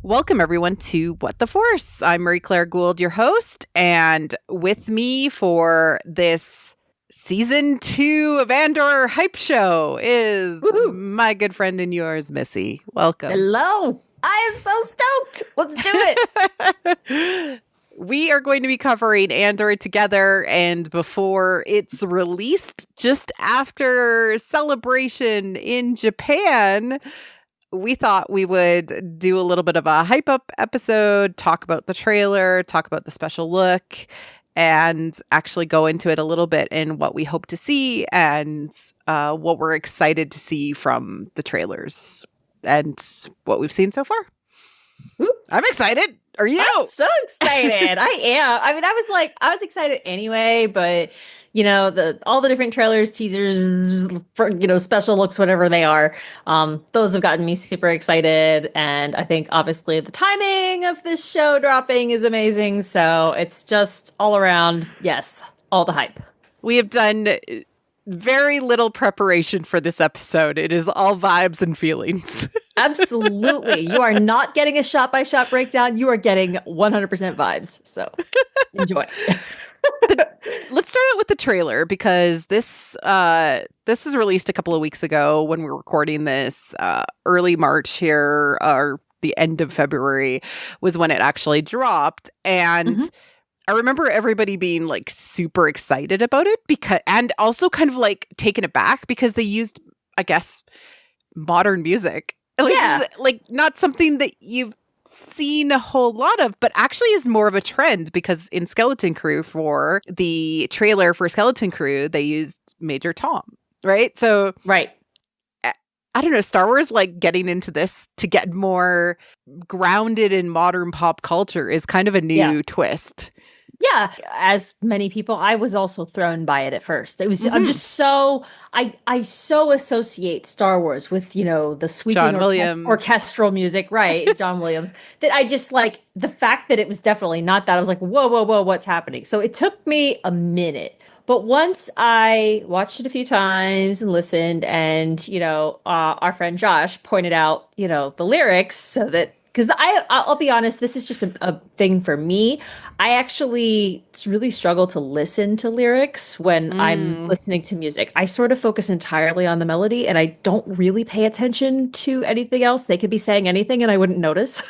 Welcome, everyone, to What the Force. I'm Marie-Claire Gould, your host, and with me for this Season 2 of Andor hype show is my good friend and yours, Missy. Welcome. Hello. I am so stoked. Let's do it. We are going to be covering Andor together, and before it's released, just after Celebration in Japan, we thought we would do a little bit of a hype up episode, talk about the trailer, talk about the special look, and actually go into it a little bit in what we hope to see and what we're excited to see from the trailers and what we've seen so far. I'm excited. Are you? I'm so excited. I am. I mean, I was excited anyway, but you know, all the different trailers, teasers, special looks, whatever they are, those have gotten me super excited. And I think obviously the timing of this show dropping is amazing. So it's just all around, yes, all the hype. We have done very little preparation for this episode. It is all vibes and feelings. Absolutely. You are not getting a shot-by-shot breakdown. You are getting 100% vibes. So enjoy. Let's start out with the trailer because this was released a couple of weeks ago when we were recording this. Early March here, or the end of February was when it actually dropped. And I remember everybody being like super excited about it and also kind of like taken aback because they used, I guess, modern music. Like not something that you've seen a whole lot of, but actually is more of a trend because in Skeleton Crew, for the trailer for Skeleton Crew, they used Major Tom, right? So right. I don't know, Star Wars, like getting into this to get more grounded in modern pop culture is kind of a new twist. Yeah, as many people, I was also thrown by it at first. It was I'm just so I so associate Star Wars with, the sweeping orchestral music, right? John Williams, that I just like the fact that it was definitely not that. I was like, whoa, what's happening? So it took me a minute. But once I watched it a few times and listened, and our friend Josh pointed out, the lyrics, so that. Because I'll be honest, this is just a thing for me. I actually really struggle to listen to lyrics when I'm listening to music. I sort of focus entirely on the melody, and I don't really pay attention to anything else. They could be saying anything, and I wouldn't notice.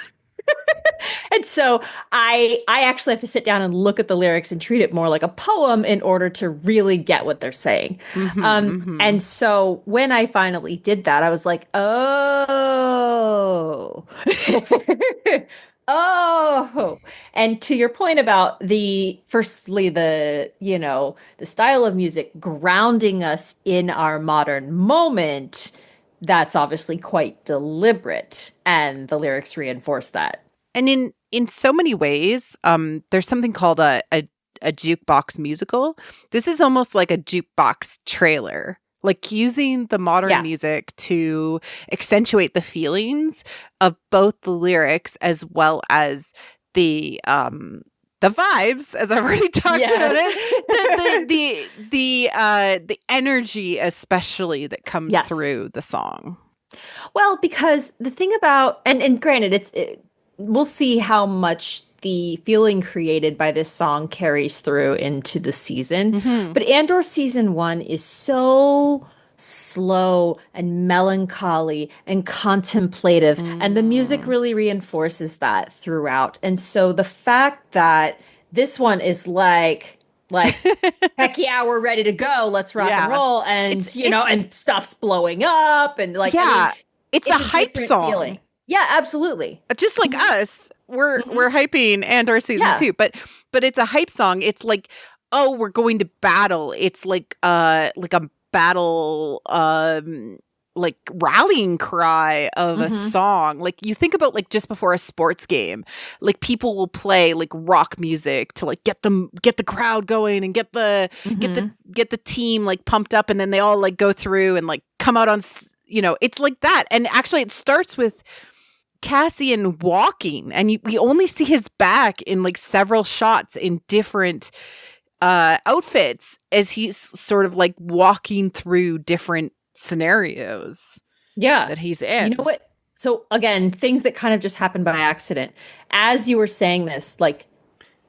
And so I actually have to sit down and look at the lyrics and treat it more like a poem in order to really get what they're saying. And so when I finally did that, I was like, oh, oh. And to your point about the style of music grounding us in our modern moment, that's obviously quite deliberate. And the lyrics reinforce that. And in so many ways, there's something called a jukebox musical. This is almost like a jukebox trailer, like using the modern music to accentuate the feelings of both the lyrics as well as the vibes, as I've already talked about it, the energy, especially that comes through the song. Well, because the thing about and granted, we'll see how much the feeling created by this song carries through into the season. But Andor season 1 is so slow and melancholy and contemplative, and the music really reinforces that throughout. And so the fact that this one is like heck yeah, we're ready to go, let's rock and roll, and and stuff's blowing up, and it's a hype song. Feeling. Yeah, absolutely. Just like us, we're hyping Andor season 2, but it's a hype song. It's like, oh, we're going to battle. It's like a battle, like rallying cry of a song. Like you think about like just before a sports game, like people will play like rock music to like get the crowd going and get the team like pumped up, and then they all like go through and like come out on. It's like that. And actually, it starts with Cassian walking, and we only see his back in like several shots in different outfits as he's sort of like walking through different scenarios that he's in. You know what? So again, things that kind of just happened by accident. As you were saying this, like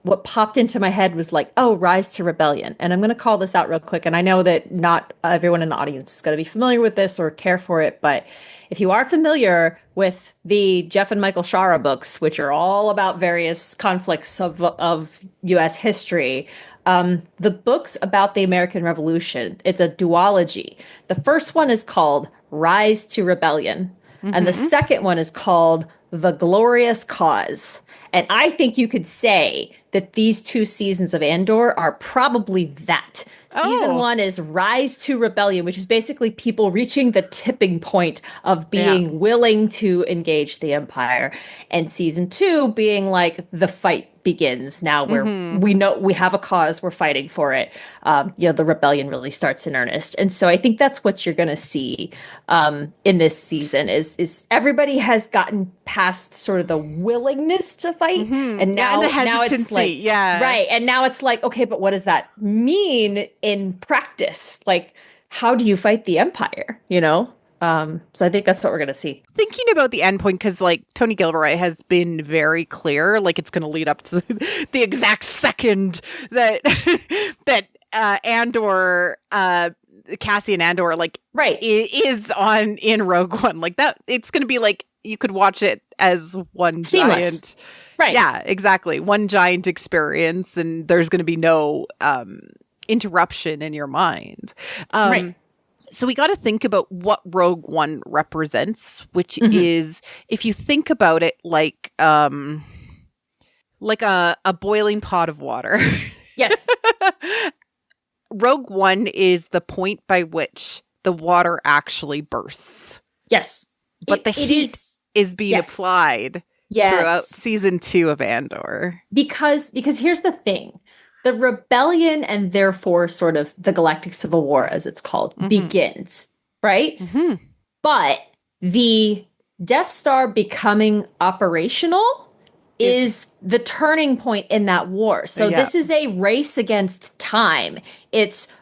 what popped into my head was like, oh, Rise to Rebellion. And I'm going to call this out real quick. And I know that not everyone in the audience is going to be familiar with this or care for it. But if you are familiar with the Jeff and Michael Shara books, which are all about various conflicts of U.S. history, the books about the American Revolution, it's a duology. The first one is called Rise to Rebellion. And the second one is called The Glorious Cause. And I think you could say that these 2 seasons of Andor are probably that. Season 1 is Rise to Rebellion, which is basically people reaching the tipping point of being willing to engage the Empire. And season 2 being like the fight begins now where we know we have a cause, we're fighting for it. The rebellion really starts in earnest. And so I think that's what you're going to see in this season is everybody has gotten past sort of the willingness to fight. And now, now it's like, right. And now it's like, okay, but what does that mean in practice? Like, how do you fight the Empire? So I think that's what we're going to see. Thinking about the end point, because like Tony Gilroy has been very clear, like it's going to lead up to the exact second that Andor, Cassian Andor, like is in Rogue One, like that. It's going to be like you could watch it as one seamless. Giant, right? Yeah, exactly, one giant experience, and there's going to be no interruption in your mind. Right. So we got to think about what Rogue One represents, which is, if you think about it, like a boiling pot of water. Yes. Rogue One is the point by which the water actually bursts. Yes. But the heat is being applied throughout season 2 of Andor. Because here's the thing. The rebellion and therefore sort of the Galactic Civil War, as it's called, begins, right? But the Death Star becoming operational is the turning point in that war. So this is a race against time.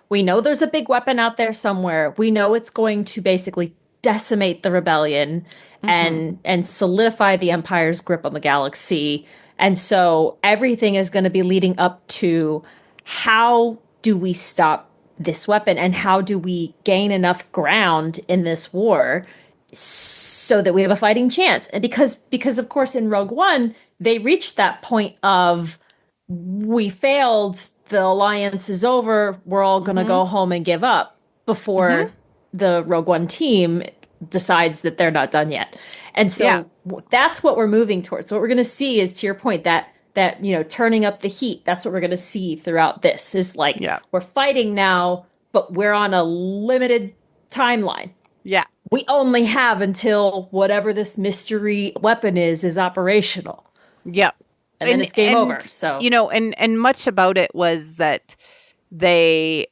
We know there's a big weapon out there somewhere. We know it's going to basically decimate the rebellion and solidify the Empire's grip on the galaxy. And so everything is going to be leading up to how do we stop this weapon and how do we gain enough ground in this war so that we have a fighting chance. And because of course in Rogue One, they reached that point of we failed, the alliance is over, we're all going to go home and give up before the Rogue One team decides that they're not done yet. And so that's what we're moving towards. So what we're going to see is, to your point, that turning up the heat, that's what we're going to see throughout this is like, we're fighting now, but we're on a limited timeline. Yeah. We only have until whatever this mystery weapon is operational. Yep. And then it's game over. So, and much about it was that they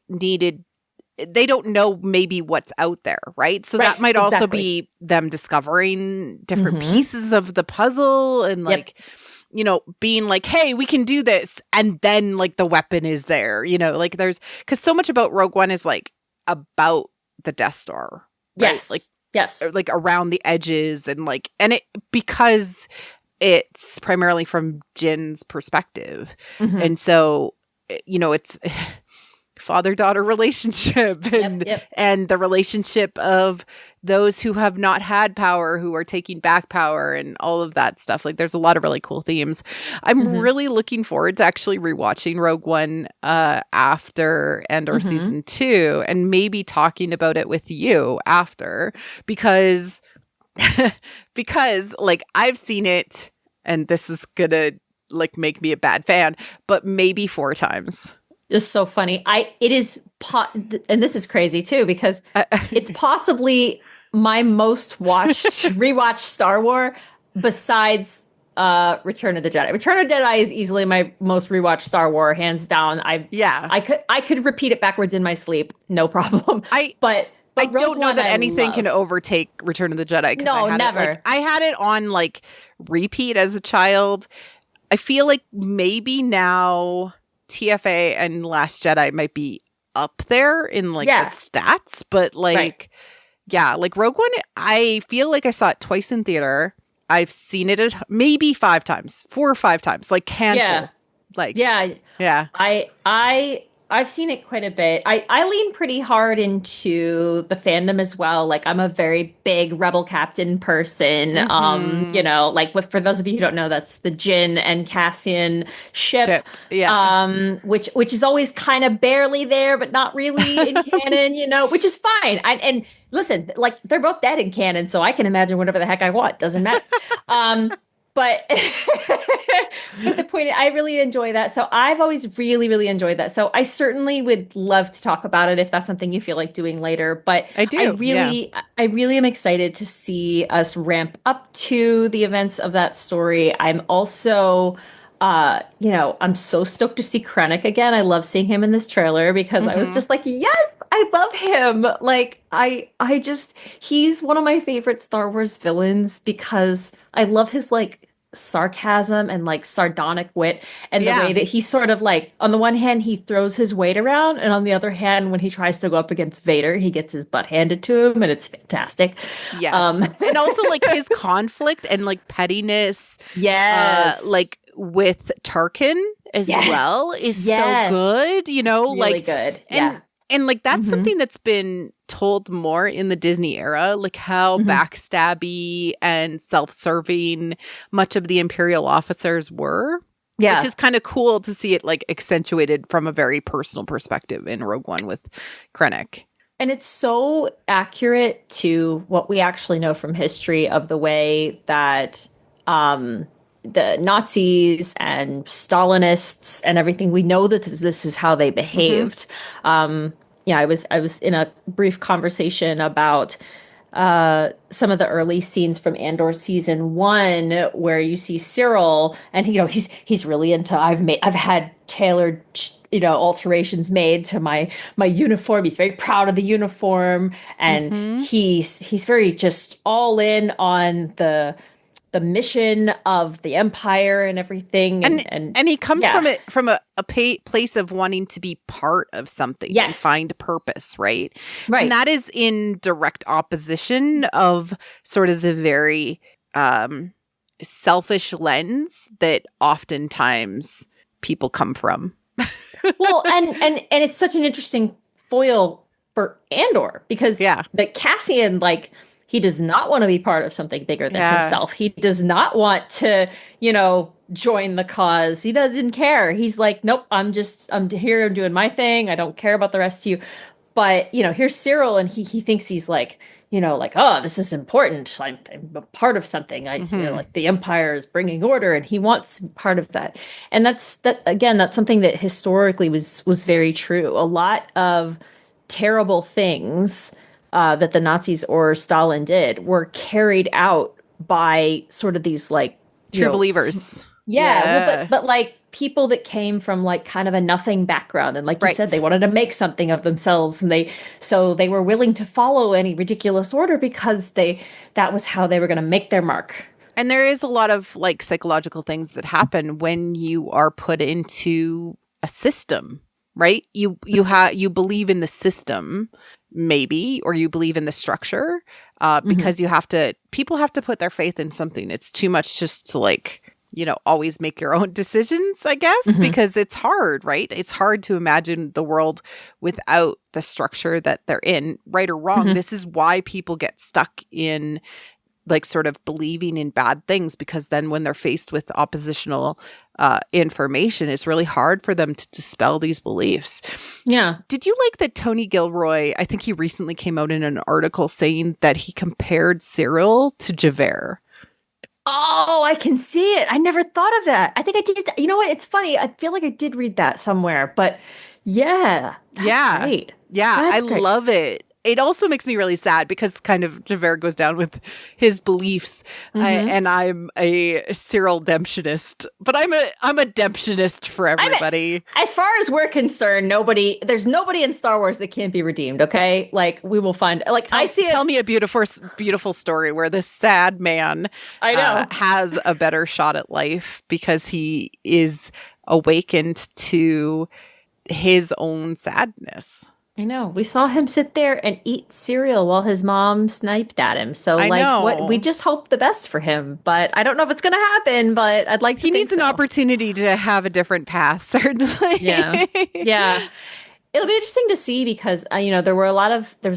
don't know maybe what's out there, right? So that might also be them discovering different pieces of the puzzle and like, being like, hey, we can do this. And then like the weapon is there, like because so much about Rogue One is like about the Death Star. Right? Yes. Like around the edges and like, and it, because it's primarily from Jin's perspective. And so, it's father-daughter relationship and the relationship of those who have not had power, who are taking back power and all of that stuff. Like there's a lot of really cool themes. I'm really looking forward to actually rewatching Rogue One after Andor season 2 and maybe talking about it with you after because like I've seen it, and this is gonna like make me a bad fan, but maybe 4 times. It's so funny. And this is crazy too, because it's possibly my most rewatched Star Wars besides Return of the Jedi. Return of the Jedi is easily my most rewatched Star Wars, hands down. I could repeat it backwards in my sleep, no problem. But I don't know that anything can overtake Return of the Jedi. No, never. I had it on like repeat as a child. I feel like maybe now TFA and Last Jedi might be up there in like the stats, but like Yeah, like Rogue One, I feel like I saw it twice in theater. I've seen it maybe 5 times, 4 or 5 times, like handful. Yeah. Like, yeah. I've seen it quite a bit. I lean pretty hard into the fandom as well. Like I'm a very big Rebel Captain person. You know, like for those of you who don't know, that's the Jyn and Cassian ship. Yeah. Which is always kind of barely there, but not really in canon, you know, which is fine. And listen, like they're both dead in canon, so I can imagine whatever the heck I want. Doesn't matter. But but the point, I really enjoy that. So I've always really, really enjoyed that. So I certainly would love to talk about it if that's something you feel like doing later. But I do. I really am excited to see us ramp up to the events of that story. I'm also, you know, I'm so stoked to see Krennic again. I love seeing him in this trailer because I was just like, yes, I love him. Like I just, he's one of my favorite Star Wars villains because I love his like sarcasm and like sardonic wit and the way that he sort of like, on the one hand, he throws his weight around, and on the other hand, when he tries to go up against Vader, he gets his butt handed to him, and it's fantastic. Yes. And also like his conflict and like pettiness. Yes. Like with Tarkin as well is so good, you know, really like good. And like that's something that's been told more in the Disney era, like how backstabby and self-serving much of the Imperial officers were. Yeah. Which is kind of cool to see it like accentuated from a very personal perspective in Rogue One with Krennic. And it's so accurate to what we actually know from history of the way that the Nazis and Stalinists and everything, we know that this is how they behaved. I was in a brief conversation about some of the early scenes from Andor season 1 where you see Cyril and he's really into I've had tailored alterations made to my uniform. He's very proud of the uniform, and he's very just all in on the mission of the Empire and everything. And he comes from a place of wanting to be part of something and find purpose, right? Right. And that is in direct opposition of sort of the very selfish lens that oftentimes people come from. Well, and it's such an interesting foil for Andor because the Cassian, like, he does not want to be part of something bigger than himself. He does not want to, join the cause. He doesn't care. He's like, nope, I'm here. I'm doing my thing. I don't care about the rest of you. But, here's Cyril, and he thinks he's like, oh, this is important. I'm a part of something. Like the Empire is bringing order, and he wants part of that. And that's something that historically was very true. A lot of terrible things that the Nazis or Stalin did were carried out by sort of these like true believers. But like people that came from like kind of a nothing background, and like you said, they wanted to make something of themselves, and they were willing to follow any ridiculous order because that was how they were going to make their mark. And there is a lot of like psychological things that happen when you are put into a system, right? You believe in the system, maybe, or you believe in the structure, because people have to put their faith in something. It's too much just to like, always make your own decisions, I guess, because it's hard, right? It's hard to imagine the world without the structure that they're in, right or wrong. This is why people get stuck in like sort of believing in bad things, because then when they're faced with oppositional information, it's really hard for them to dispel these beliefs. Yeah. Did you like that Tony Gilroy, I think he recently came out in an article saying that he compared Cyril to Javert? Oh, I can see it. I never thought of that. I think I did. You know what? It's funny. I feel like I did read that somewhere, but that's great. Yeah, I love it. It also makes me really sad because kind of Javert goes down with his beliefs, and I'm a Cyril Demptionist, but I'm a Demptionist for everybody. As far as we're concerned, there's nobody in Star Wars that can't be redeemed. Okay, like we will find. Like tell me a beautiful story where this sad man has a better shot at life because he is awakened to his own sadness. I know. We saw him sit there and eat cereal while his mom sniped at him. So, I like, know. what we just hope the best for him. But I don't know if it's going to happen, but I'd like to think He needs an opportunity to have a different path, certainly. Yeah. Yeah. It'll be interesting to see because, there was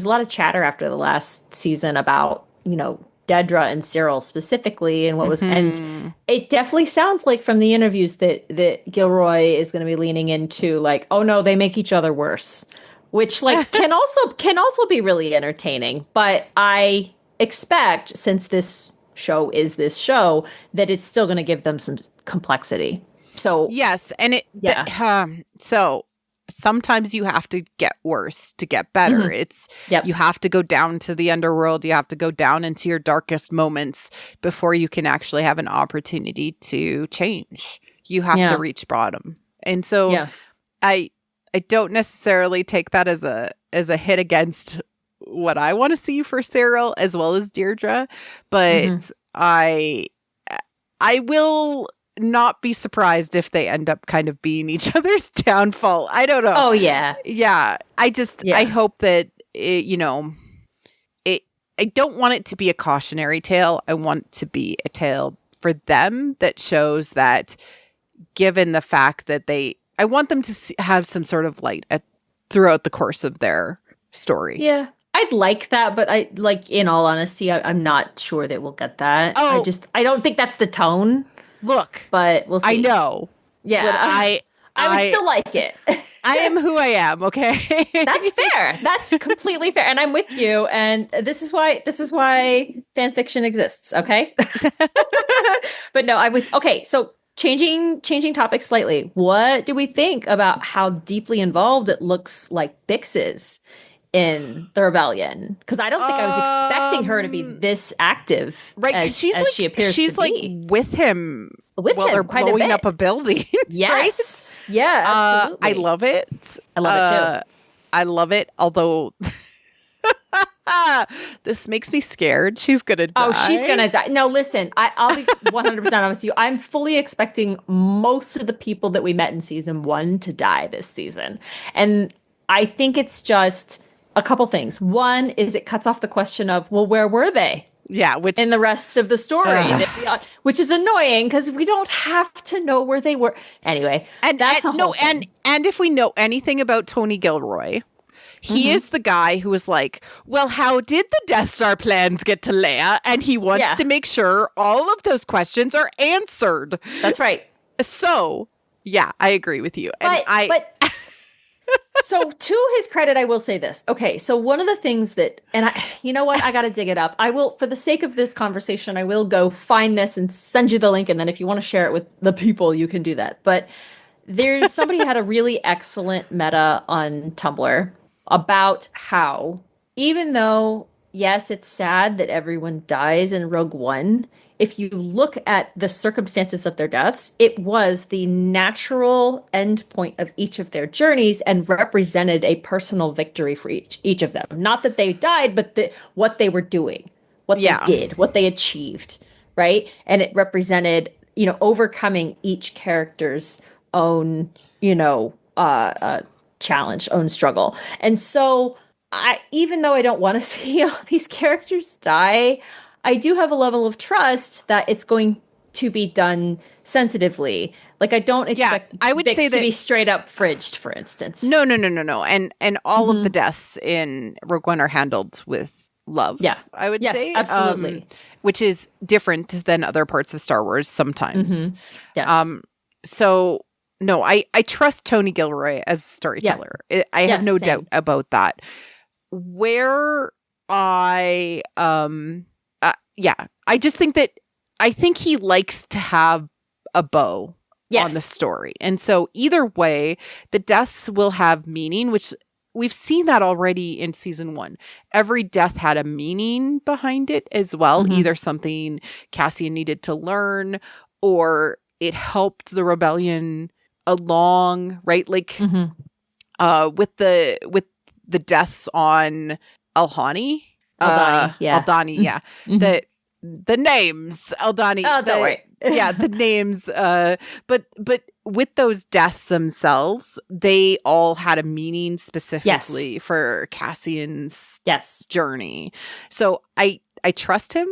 a lot of chatter after the last season about, Dedra and Cyril specifically and what was, and it definitely sounds like from the interviews that Gilroy is going to be leaning into like, oh no, they make each other worse. Which like can also be really entertaining, but I expect since this show is this show that it's still going to give them some complexity. So yes, and so sometimes you have to get worse to get better. It's you have to go down to the underworld. You have to go down into your darkest moments before you can actually have an opportunity to change. You have to reach bottom, and so I don't necessarily take that as a hit against what I want to see for Cyril as well as Deirdre, but I will not be surprised if they end up kind of being each other's downfall. I don't know. Oh yeah. Yeah. I hope that I don't want it to be a cautionary tale. I want it to be a tale for them that shows that given the fact that I want them to have some sort of light throughout the course of their story. Yeah, I'd like that, but in all honesty, I'm not sure that we'll get that. Oh, I don't think that's the tone. Look, but we'll see. I know. Yeah, but I would still like it. I am who I am. Okay, that's fair. That's completely fair, and I'm with you. And this is why fan fiction exists. Okay, but no, okay. So. Changing topics slightly. What do we think about how deeply involved it looks like Bix is in the rebellion? Because I don't think I was expecting her to be this active, right? As she appears. She's like with him while they're blowing up a building. Yes, right? Yeah, absolutely. I love it. I love it too. I love it. Although. This makes me scared. She's gonna die. Oh, she's gonna die. No, listen, I'll be 100% honest with you. I'm fully expecting most of the people that we met in season 1 to die this season. And I think it's just a couple things. One is it cuts off the question of, well, where were they? Yeah, which in the rest of the story, which is annoying because we don't have to know where they were. Anyway, and that's a whole thing. And if we know anything about Tony Gilroy, he is the guy who is like, well, how did the Death Star plans get to Leia? And he wants to make sure all of those questions are answered. That's right. So, yeah, I agree with you. So to his credit, I will say this. Okay, so one of the things that, and you know what? I got to dig it up. I will, for the sake of this conversation, I will go find this and send you the link. And then if you want to share it with the people, you can do that. But there's somebody had a really excellent meta on Tumblr about how, even though, yes, it's sad that everyone dies in Rogue One, if you look at the circumstances of their deaths, it was the natural end point of each of their journeys and represented a personal victory for each of them. Not that they died, but what they were doing, what they did, what they achieved, right? And it represented, overcoming each character's own, challenge, own struggle. And so even though I don't want to see all these characters die, I do have a level of trust that it's going to be done sensitively. Like, I don't expect I would say that to be straight up fridged, for instance. No. And all of the deaths in Rogue One are handled with love. Yeah, I would say. Absolutely. Which is different than other parts of Star Wars sometimes. Yes. So no, I trust Tony Gilroy as a storyteller. Yeah. I have no doubt about that. Where I just think that I think he likes to have a bow on the story. And so either way, the deaths will have meaning, which we've seen that already in season 1. Every death had a meaning behind it as well. Either something Cassian needed to learn or it helped the rebellion along, right? Like with the deaths on Aldhani. Aldhani, the names Aldhani. Oh, don't worry. The names. But with those deaths themselves, they all had a meaning specifically for Cassian's journey. So I trust him.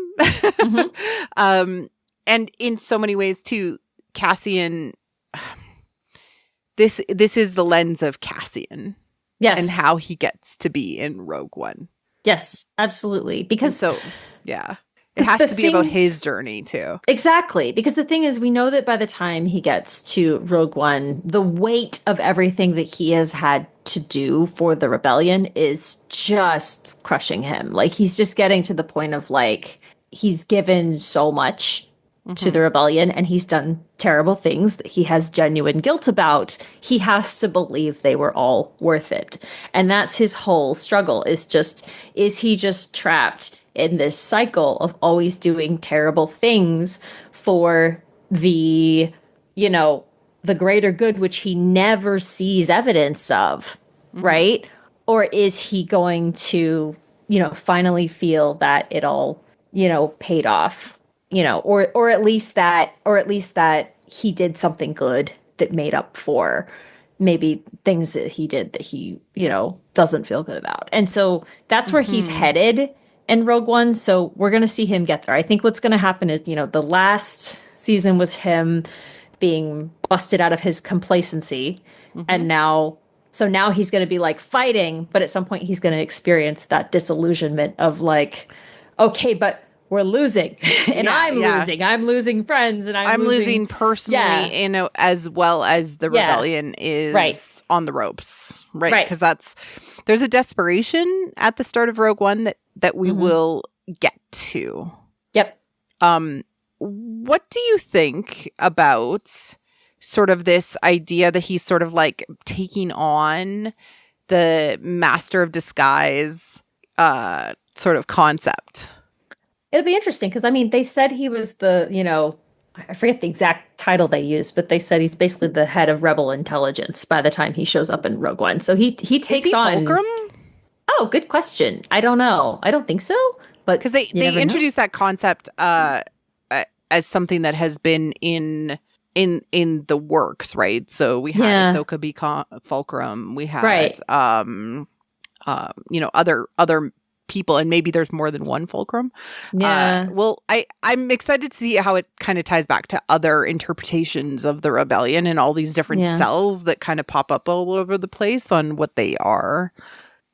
And in so many ways too, Cassian, this is the lens of Cassian. Yes. And how he gets to be in Rogue One. Yes, absolutely. Because it has to be about his journey too. Exactly. Because the thing is, we know that by the time he gets to Rogue One, the weight of everything that he has had to do for the rebellion is just crushing him. Like, he's just getting to the point of, like, he's given so much to the rebellion, and he's done terrible things that he has genuine guilt about. He has to believe they were all worth it. And that's his whole struggle, is he just trapped in this cycle of always doing terrible things for the, the greater good, which he never sees evidence of, right? Or is he going to, finally feel that it all, paid off, or at least that he did something good that made up for maybe things that he did that he, doesn't feel good about. And so that's where he's headed in Rogue One. So we're going to see him get there. I think what's going to happen is, the last season was him being busted out of his complacency. And now he's going to be like fighting, but at some point he's going to experience that disillusionment of like, okay, but we're losing and I'm losing friends and I'm losing personally, as well as the rebellion is on the ropes, right? Because there's a desperation at the start of Rogue One that we will get to. Yep. What do you think about sort of this idea that he's sort of like taking on the Master of Disguise sort of concept? It'll be interesting because, they said he was the, I forget the exact title they used, but they said he's basically the head of rebel intelligence by the time he shows up in Rogue One. So he takes on... Fulcrum? Oh, good question. I don't know. I don't think so. But because they introduced that concept as something that has been in the works, right? So we had Ahsoka be Fulcrum. We had other people, and maybe there's more than one Fulcrum. Well, I'm excited to see how it kind of ties back to other interpretations of the rebellion and all these different cells that kind of pop up all over the place on what they are.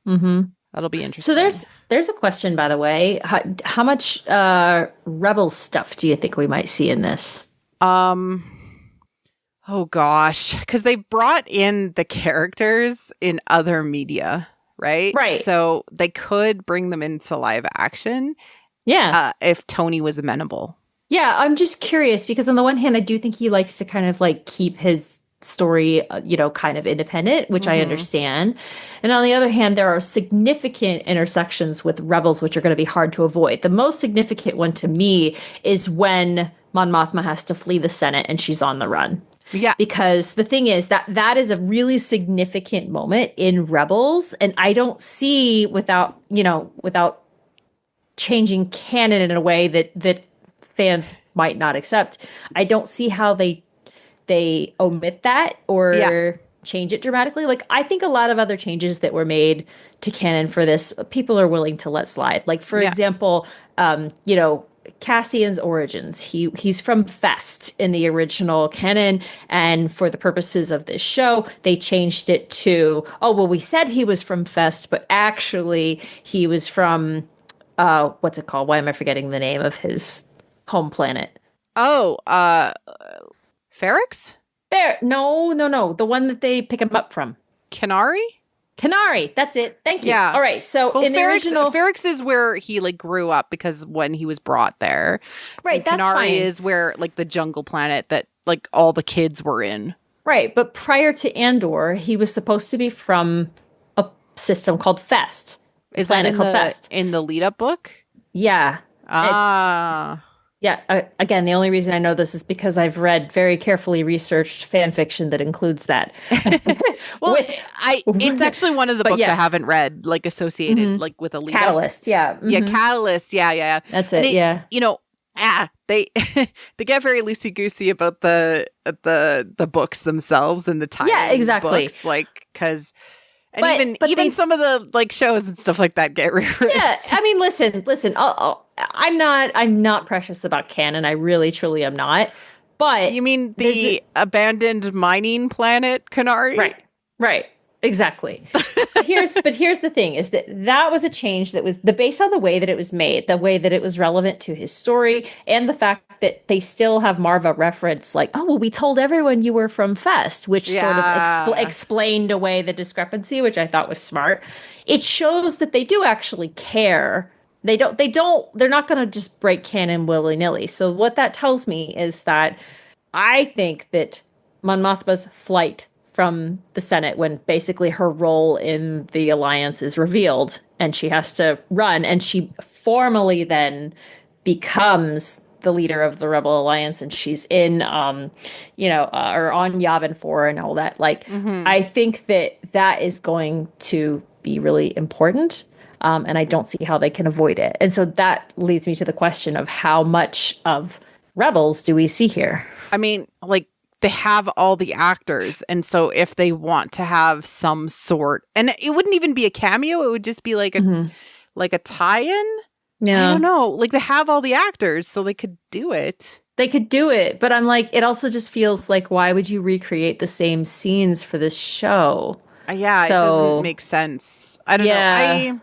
That'll be interesting. So there's a question, by the way. How much rebel stuff do you think we might see in this? Oh gosh, because they brought in the characters in other media. Right. So they could bring them into live action. Yeah. If Tony was amenable. Yeah. I'm just curious because on the one hand, I do think he likes to kind of like keep his story, kind of independent, which I understand. And on the other hand, there are significant intersections with rebels, which are going to be hard to avoid. The most significant one to me is when Mon Mothma has to flee the Senate and she's on the run. Yeah. Because the thing is that is a really significant moment in Rebels. And I don't see without changing canon in a way that fans might not accept. I don't see how they omit that or change it dramatically. Like, I think a lot of other changes that were made to canon for this, people are willing to let slide. Like, for example, Cassian's origins. He's from Fest in the original canon, and for the purposes of this show, they changed it to, we said he was from Fest, but actually he was from what's it called? Why am I forgetting the name of his home planet? Ferrix? No. The one that they pick him up from. Kenari, that's it. Thank you. Yeah. All right. So in the original, Ferrix is where he like grew up because when he was brought there. Right. That's Kenari fine. is where like the jungle planet that like all the kids were in. Right. But prior to Andor, he was supposed to be from a system called Fest. Is that in the lead up book? Yeah. Again, the only reason I know this is because I've read very carefully researched fan fiction that includes that. Well, it's actually one of the books I haven't read, like associated like with a lead Catalyst. up. Yeah, Catalyst. Yeah. That's it. they they get very loosey goosey about the books themselves and the tie. Yeah, exactly. Books, like because. And even some of the like shows and stuff like that get rewritten. Yeah, I mean, listen. I'm not precious about canon. I really, truly am not. But you mean the abandoned mining planet Kainai? Right. Exactly. But here's the thing: is that was a change that was based on the way that it was made, the way that it was relevant to his story, and the fact that they still have Marva reference, like, oh, well, we told everyone you were from Fest, which sort of explained away the discrepancy, which I thought was smart. It shows that they do actually care. They're not going to just break canon willy-nilly. So what that tells me is that I think that Mon Mothma's flight from the Senate, when basically her role in the alliance is revealed and she has to run, and she formally then becomes the leader of the Rebel Alliance, and she's in, or on Yavin 4 and all that. Like, I think that is going to be really important. And I don't see how they can avoid it. And so that leads me to the question of how much of Rebels do we see here? I mean, like, they have all the actors. And so if they want to have some sort, and it wouldn't even be a cameo, it would just be like a tie-in. Yeah. I don't know. Like, they have all the actors, so they could do it. They could do it. But I'm like, it also just feels like, why would you recreate the same scenes for this show? Yeah, so, it doesn't make sense. I don't know.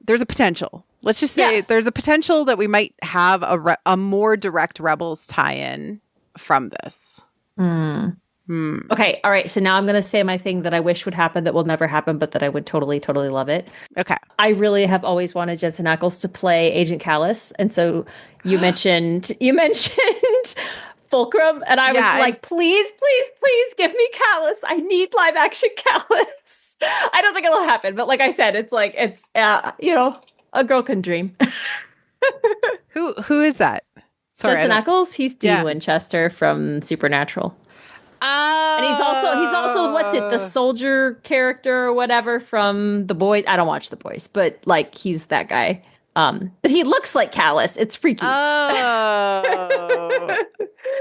There's a potential. Let's just say there's a potential that we might have a more direct Rebels tie-in from this. Okay. All right. So now I'm going to say my thing that I wish would happen that will never happen, but that I would totally, totally love it. Okay. I really have always wanted Jensen Ackles to play Agent Callus. And so you mentioned Fulcrum. And I was like, please give me Callus. I need live action Callus. I don't think it'll happen. But like I said, it's a girl can dream. Who is that? Sorry, Jensen Ackles. He's Dean Winchester from Supernatural. And he's also what's it, the soldier character or whatever from The Boys. I don't watch The Boys, but like he's that guy. But he looks like Callus. It's freaky. Oh.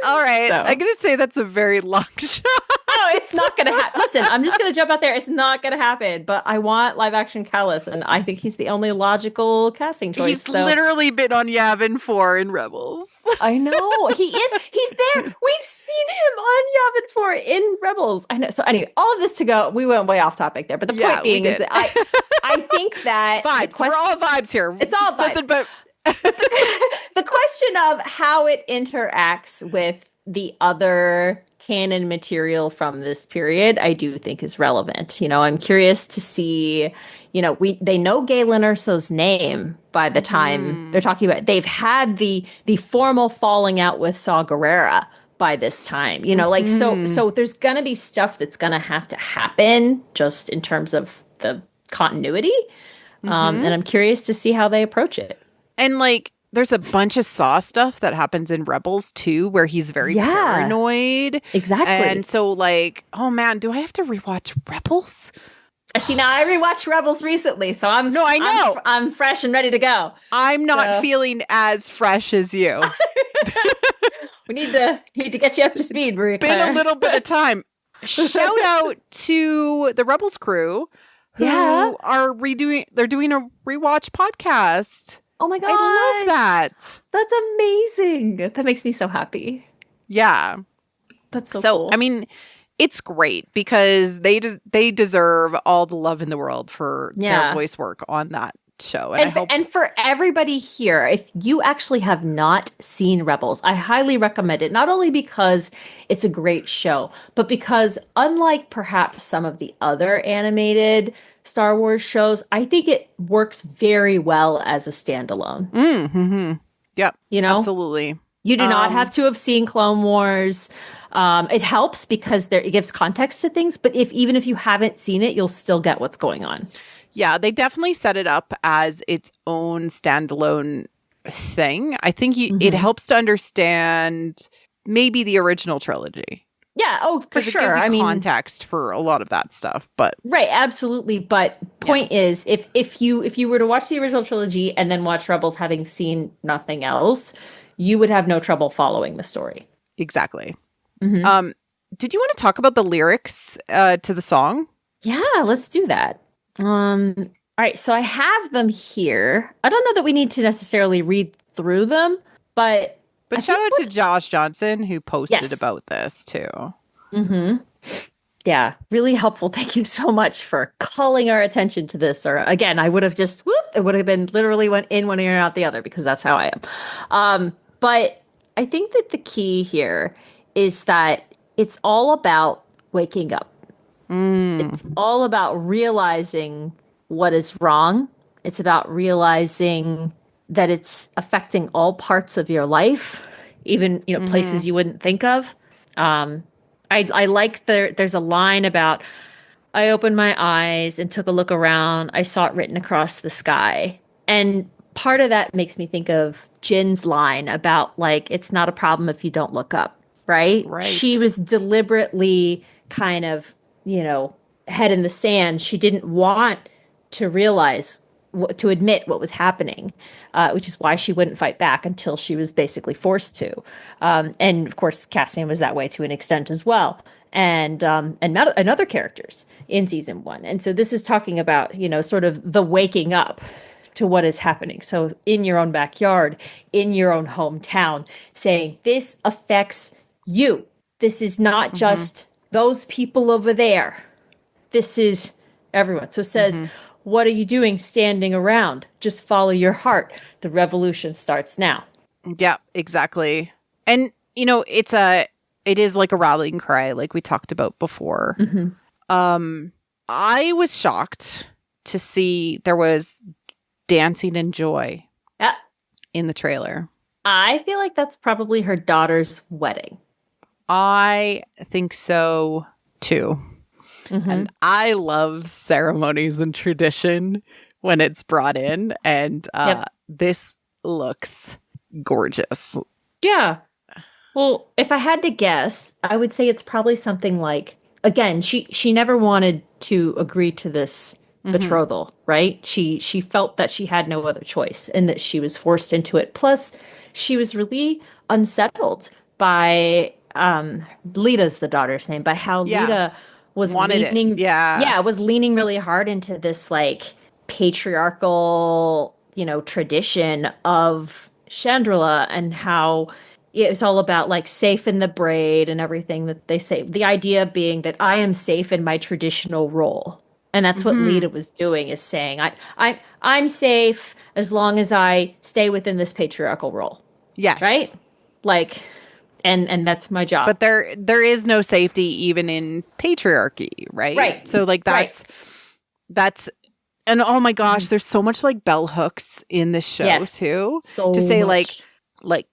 All right. So. I'm gonna say that's a very long shot. No, it's not gonna happen. Listen, I'm just gonna jump out there. It's not gonna happen. But I want live action Callus, and I think he's the only logical casting choice. He's literally been on Yavin 4 in Rebels. I know. He is. He's there. We've seen him on Yavin 4 in Rebels. I know. So anyway, all of this to go. We went way off topic there. But the point being is that I think that vibes. We're all vibes here. It's all vibes. But the question of how it interacts with the other canon material from this period, I do think is relevant. I'm curious to see, they know Galen Erso's name by the time they're talking about, they've had the formal falling out with Saw Gerrera by this time, so there's going to be stuff that's going to have to happen just in terms of the continuity. And I'm curious to see how they approach it. And like, there's a bunch of Saw stuff that happens in Rebels too, where he's very paranoid. Exactly. And so like, oh man, do I have to rewatch Rebels? See, now I rewatched Rebels recently, so I know. I'm fresh and ready to go. I'm not feeling as fresh as you. We need to get you up to speed, Maria Claire. Been a little bit of time. Shout out to the Rebels crew who are they're doing a rewatch podcast. Oh my God. I love that. That's amazing. That makes me so happy. Yeah. That's so cool. I mean, it's great because they deserve all the love in the world for their voice work on that show. And for everybody here, if you actually have not seen Rebels, I highly recommend it. Not only because it's a great show, but because unlike perhaps some of the other animated Star Wars shows, I think it works very well as a standalone. Yep. Absolutely. You do not have to have seen Clone Wars. It helps because it gives context to things, but even if you haven't seen it, you'll still get what's going on. Yeah, they definitely set it up as its own standalone thing. I think it helps to understand maybe the original trilogy. Yeah, for sure. It gives you context for a lot of that stuff, but right, absolutely. But point is, if you were to watch the original trilogy and then watch Rebels, having seen nothing else, you would have no trouble following the story. Exactly. Mm-hmm. Did you want to talk about the lyrics to the song? Yeah, let's do that. All right, so I have them here. I don't know that we need to necessarily read through them, but shout out to Josh Johnson who posted about this too. Mm-hmm. Yeah, really helpful. Thank you so much for calling our attention to this. Or again, I would have just it would have been literally went in one ear and out the other because that's how I am. But I think that the key here is that it's all about waking up. It's all about realizing what is wrong. It's about realizing that it's affecting all parts of your life, even, places you wouldn't think of. I like there's a line about, I opened my eyes and took a look around. I saw it written across the sky. And part of that makes me think of Jin's line about like, it's not a problem if you don't look up, right? She was deliberately kind of, head in the sand. She didn't want to realize, to admit what was happening, which is why she wouldn't fight back until she was basically forced to. And of course, Cassian was that way to an extent as well. And other characters in season 1. And so this is talking about, sort of the waking up to what is happening. So in your own backyard, in your own hometown, saying this affects you. This is not just those people over there. This is everyone. So it says, what are you doing standing around? Just follow your heart. The revolution starts now. Yeah, exactly. And, it is like a rallying cry, like we talked about before. I was shocked to see there was dancing and joy in the trailer. I feel like that's probably her daughter's wedding. I think so too. And I love ceremonies and tradition when it's brought in. And this looks gorgeous. Yeah. Well, if I had to guess, I would say it's probably something like, again, she never wanted to agree to this betrothal, right? She felt that she had no other choice and that she was forced into it. Plus, she was really unsettled by Lita's the daughter's name, by how Lita was leaning was leaning really hard into this like patriarchal, tradition of Chandrila, and how it's all about like safe in the braid and everything that they say. The idea being that I am safe in my traditional role. And that's what Lita was doing, is saying, I'm safe as long as I stay within this patriarchal role. Yes. Right? Like, and that's my job. But there is no safety even in patriarchy, right? Right. So like that's and oh my gosh, there's so much like bell hooks in this show too. So to say much. like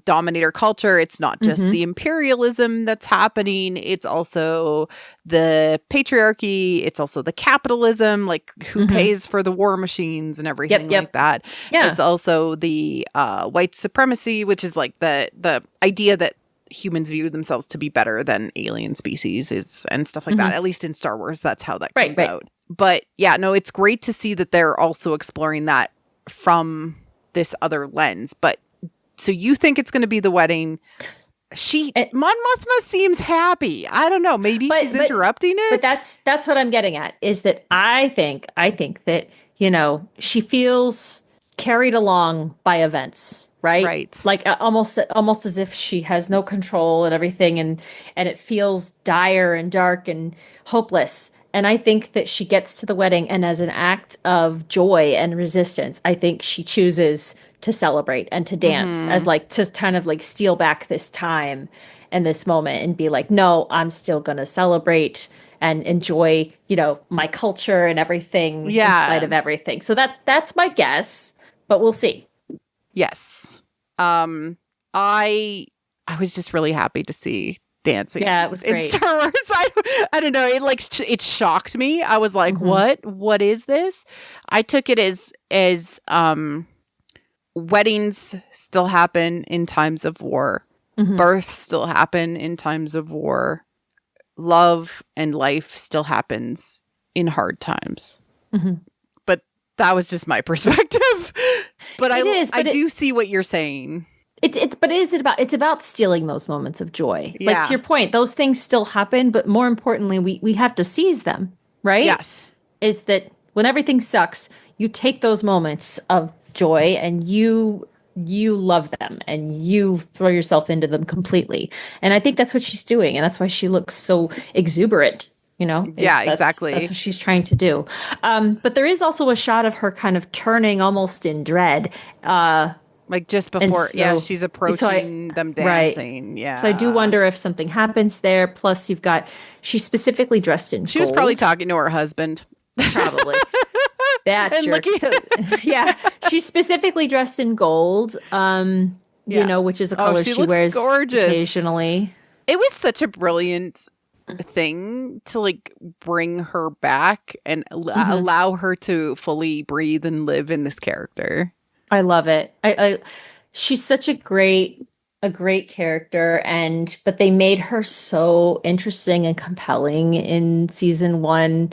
dominator culture, it's not just the imperialism that's happening, it's also the patriarchy, it's also the capitalism, like who pays for the war machines and everything like that. It's also the white supremacy, which is like the idea that humans view themselves to be better than alien species is, and stuff like that. At least in Star Wars, that's how that comes out. But it's great to see that they're also exploring that from this other lens. But so you think it's going to be the wedding? Mon Mothma seems happy. I don't know. Maybe she's interrupting it. But that's what I'm getting at, is that I think that, she feels carried along by events, right? Right. Like almost as if she has no control and everything, and it feels dire and dark and hopeless. And I think that she gets to the wedding, and as an act of joy and resistance, I think she chooses to celebrate and to dance, as like to kind of like steal back this time and this moment and be like, no, I'm still going to celebrate and enjoy, my culture and everything in spite of everything. So that's my guess, but we'll see. Yes. I was just really happy to see dancing. Yeah, it was great. In Star Wars. I don't know. It shocked me. I was like, what is this? I took it as weddings still happen in times of war. Births still happen in times of war. Love and life still happens in hard times. But that was just my perspective. But I do see what you're saying. It's about stealing those moments of joy. Yeah. Like, to your point, those things still happen, but more importantly, we have to seize them, right? Yes. Is that when everything sucks, you take those moments of joy and you love them and you throw yourself into them completely. And I think that's what she's doing, and that's why she looks so exuberant. Yeah, exactly. That's what she's trying to do. But there is also a shot of her kind of turning almost in dread. Like just before, she's approaching them dancing. Right. Yeah. So I do wonder if something happens there. Plus, she's specifically dressed in She gold. was probably talking to her husband. Probably. That jerk. So, yeah. She's specifically dressed in gold, which is a color she wears gorgeous. Occasionally. It was such a brilliant thing to like bring her back and allow her to fully breathe and live in this character. I love it. She's such a great character, but they made her so interesting and compelling in season 1,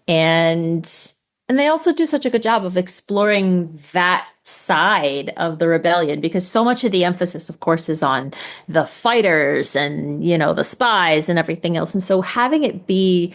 and they also do such a good job of exploring that side of the rebellion, because so much of the emphasis, of course, is on the fighters and the spies and everything else, and so having it be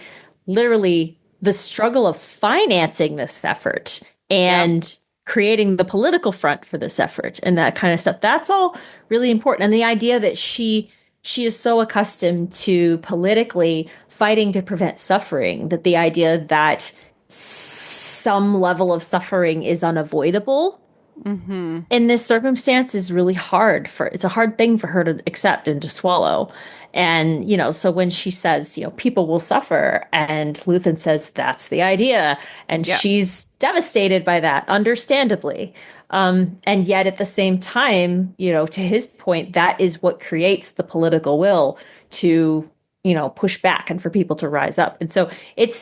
literally the struggle of financing this effort and creating the political front for this effort and that kind of stuff. That's all really important. And the idea that she is so accustomed to politically fighting to prevent suffering, that the idea that some level of suffering is unavoidable in this circumstance is really hard it's a hard thing for her to accept and to swallow. And, so when she says, people will suffer, and Luthen says, that's the idea. And she's devastated by that, understandably. And yet at the same time, to his point, that is what creates the political will to, push back and for people to rise up. And so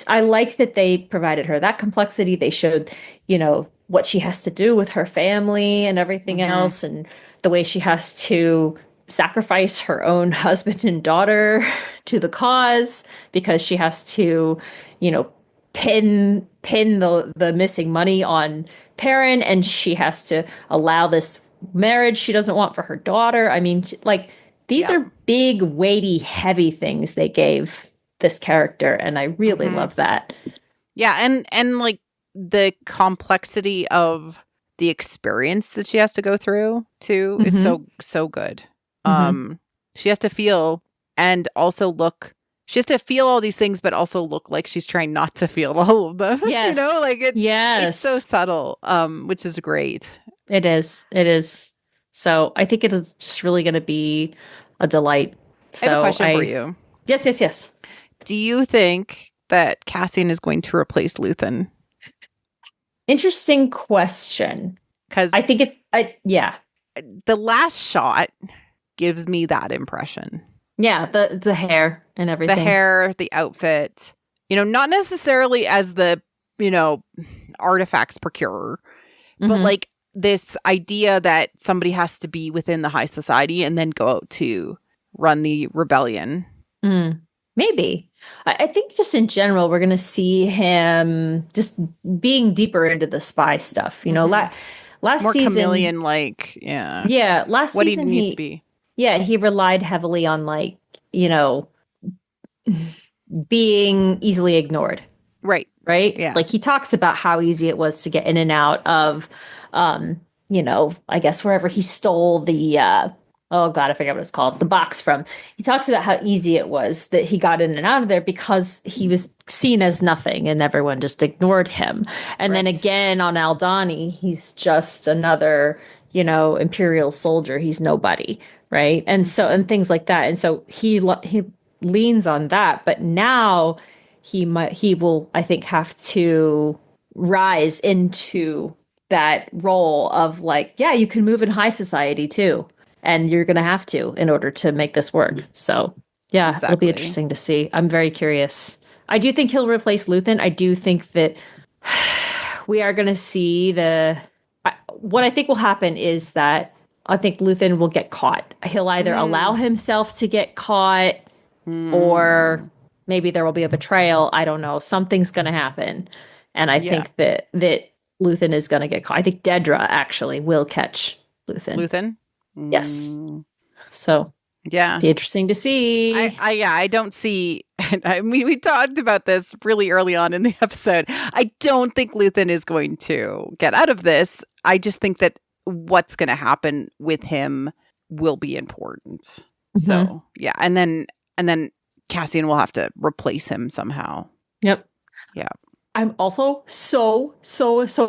I like that they provided her that complexity. They showed, what she has to do with her family and everything else, and the way she has to sacrifice her own husband and daughter to the cause because she has to, pin the missing money on Perrin, and she has to allow this marriage she doesn't want for her daughter. I mean, like, these are big, weighty, heavy things they gave this character, and I really love that. Yeah, and like the complexity of the experience that she has to go through too is so good. She has to feel and also look. She has to feel all these things, but also look like she's trying not to feel all of them. Yes. It's so subtle, which is great. It is. So I think it is just really going to be a delight. I have a question for you. Yes. Do you think that Cassian is going to replace Luthen? Interesting question. Because I think the last shot gives me that impression. Yeah, the hair and everything. The hair, the outfit. Not necessarily as the, artifacts procurer, but like this idea that somebody has to be within the high society and then go out to run the rebellion. Maybe. I think just in general, we're going to see him just being deeper into the spy stuff. Last more season, chameleon-like, yeah. Yeah, last what season he needs to be. Yeah, he relied heavily on being easily ignored. Right. Yeah. Like, he talks about how easy it was to get in and out of, I guess wherever he stole the, oh God, I forget what it's called, the box from. He talks about how easy it was that he got in and out of there because he was seen as nothing and everyone just ignored him. And then again on Aldhani, he's just another, Imperial soldier. He's nobody. Right. And things like that. And so he leans on that. But now he will, I think, have to rise into that role of like, yeah, you can move in high society too. And you're going to have to in order to make this work. So, yeah, exactly. It'll be interesting to see. I'm very curious. I do think he'll replace Luthen. I do think that we are going to see what I think will happen is that I think Luthen will get caught. He'll either allow himself to get caught or maybe there will be a betrayal. I don't know. Something's going to happen. And I think that Luthen is going to get caught. I think Dedra actually will catch Luthen. Luthen? Yes. So yeah, be interesting to see. I don't see. I mean, we talked about this really early on in the episode. I don't think Luthen is going to get out of this. I just think that what's going to happen with him will be important. So yeah, and then Cassian will have to replace him somehow. Yep. Yeah. I'm also so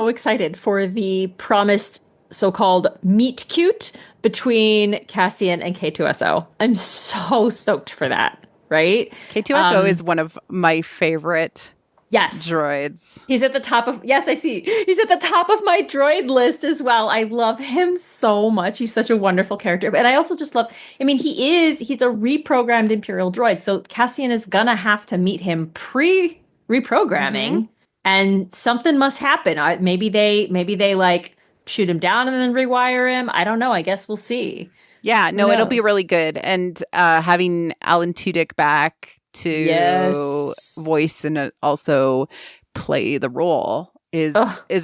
excited for the promised so-called meet cute between Cassian and K2SO. I'm so stoked for that, right? K2SO is one of my favorite droids. He's at the top of, yes, I see. He's at the top of my droid list as well. I love him so much. He's such a wonderful character. And I also just love, I mean, he's a reprogrammed Imperial droid. So Cassian is gonna have to meet him pre-reprogramming. And something must happen. Maybe they like shoot him down and then rewire him. I don't know. I guess we'll see. Yeah, no, it'll be really good. And having Alan Tudyk back to voice and also play the role is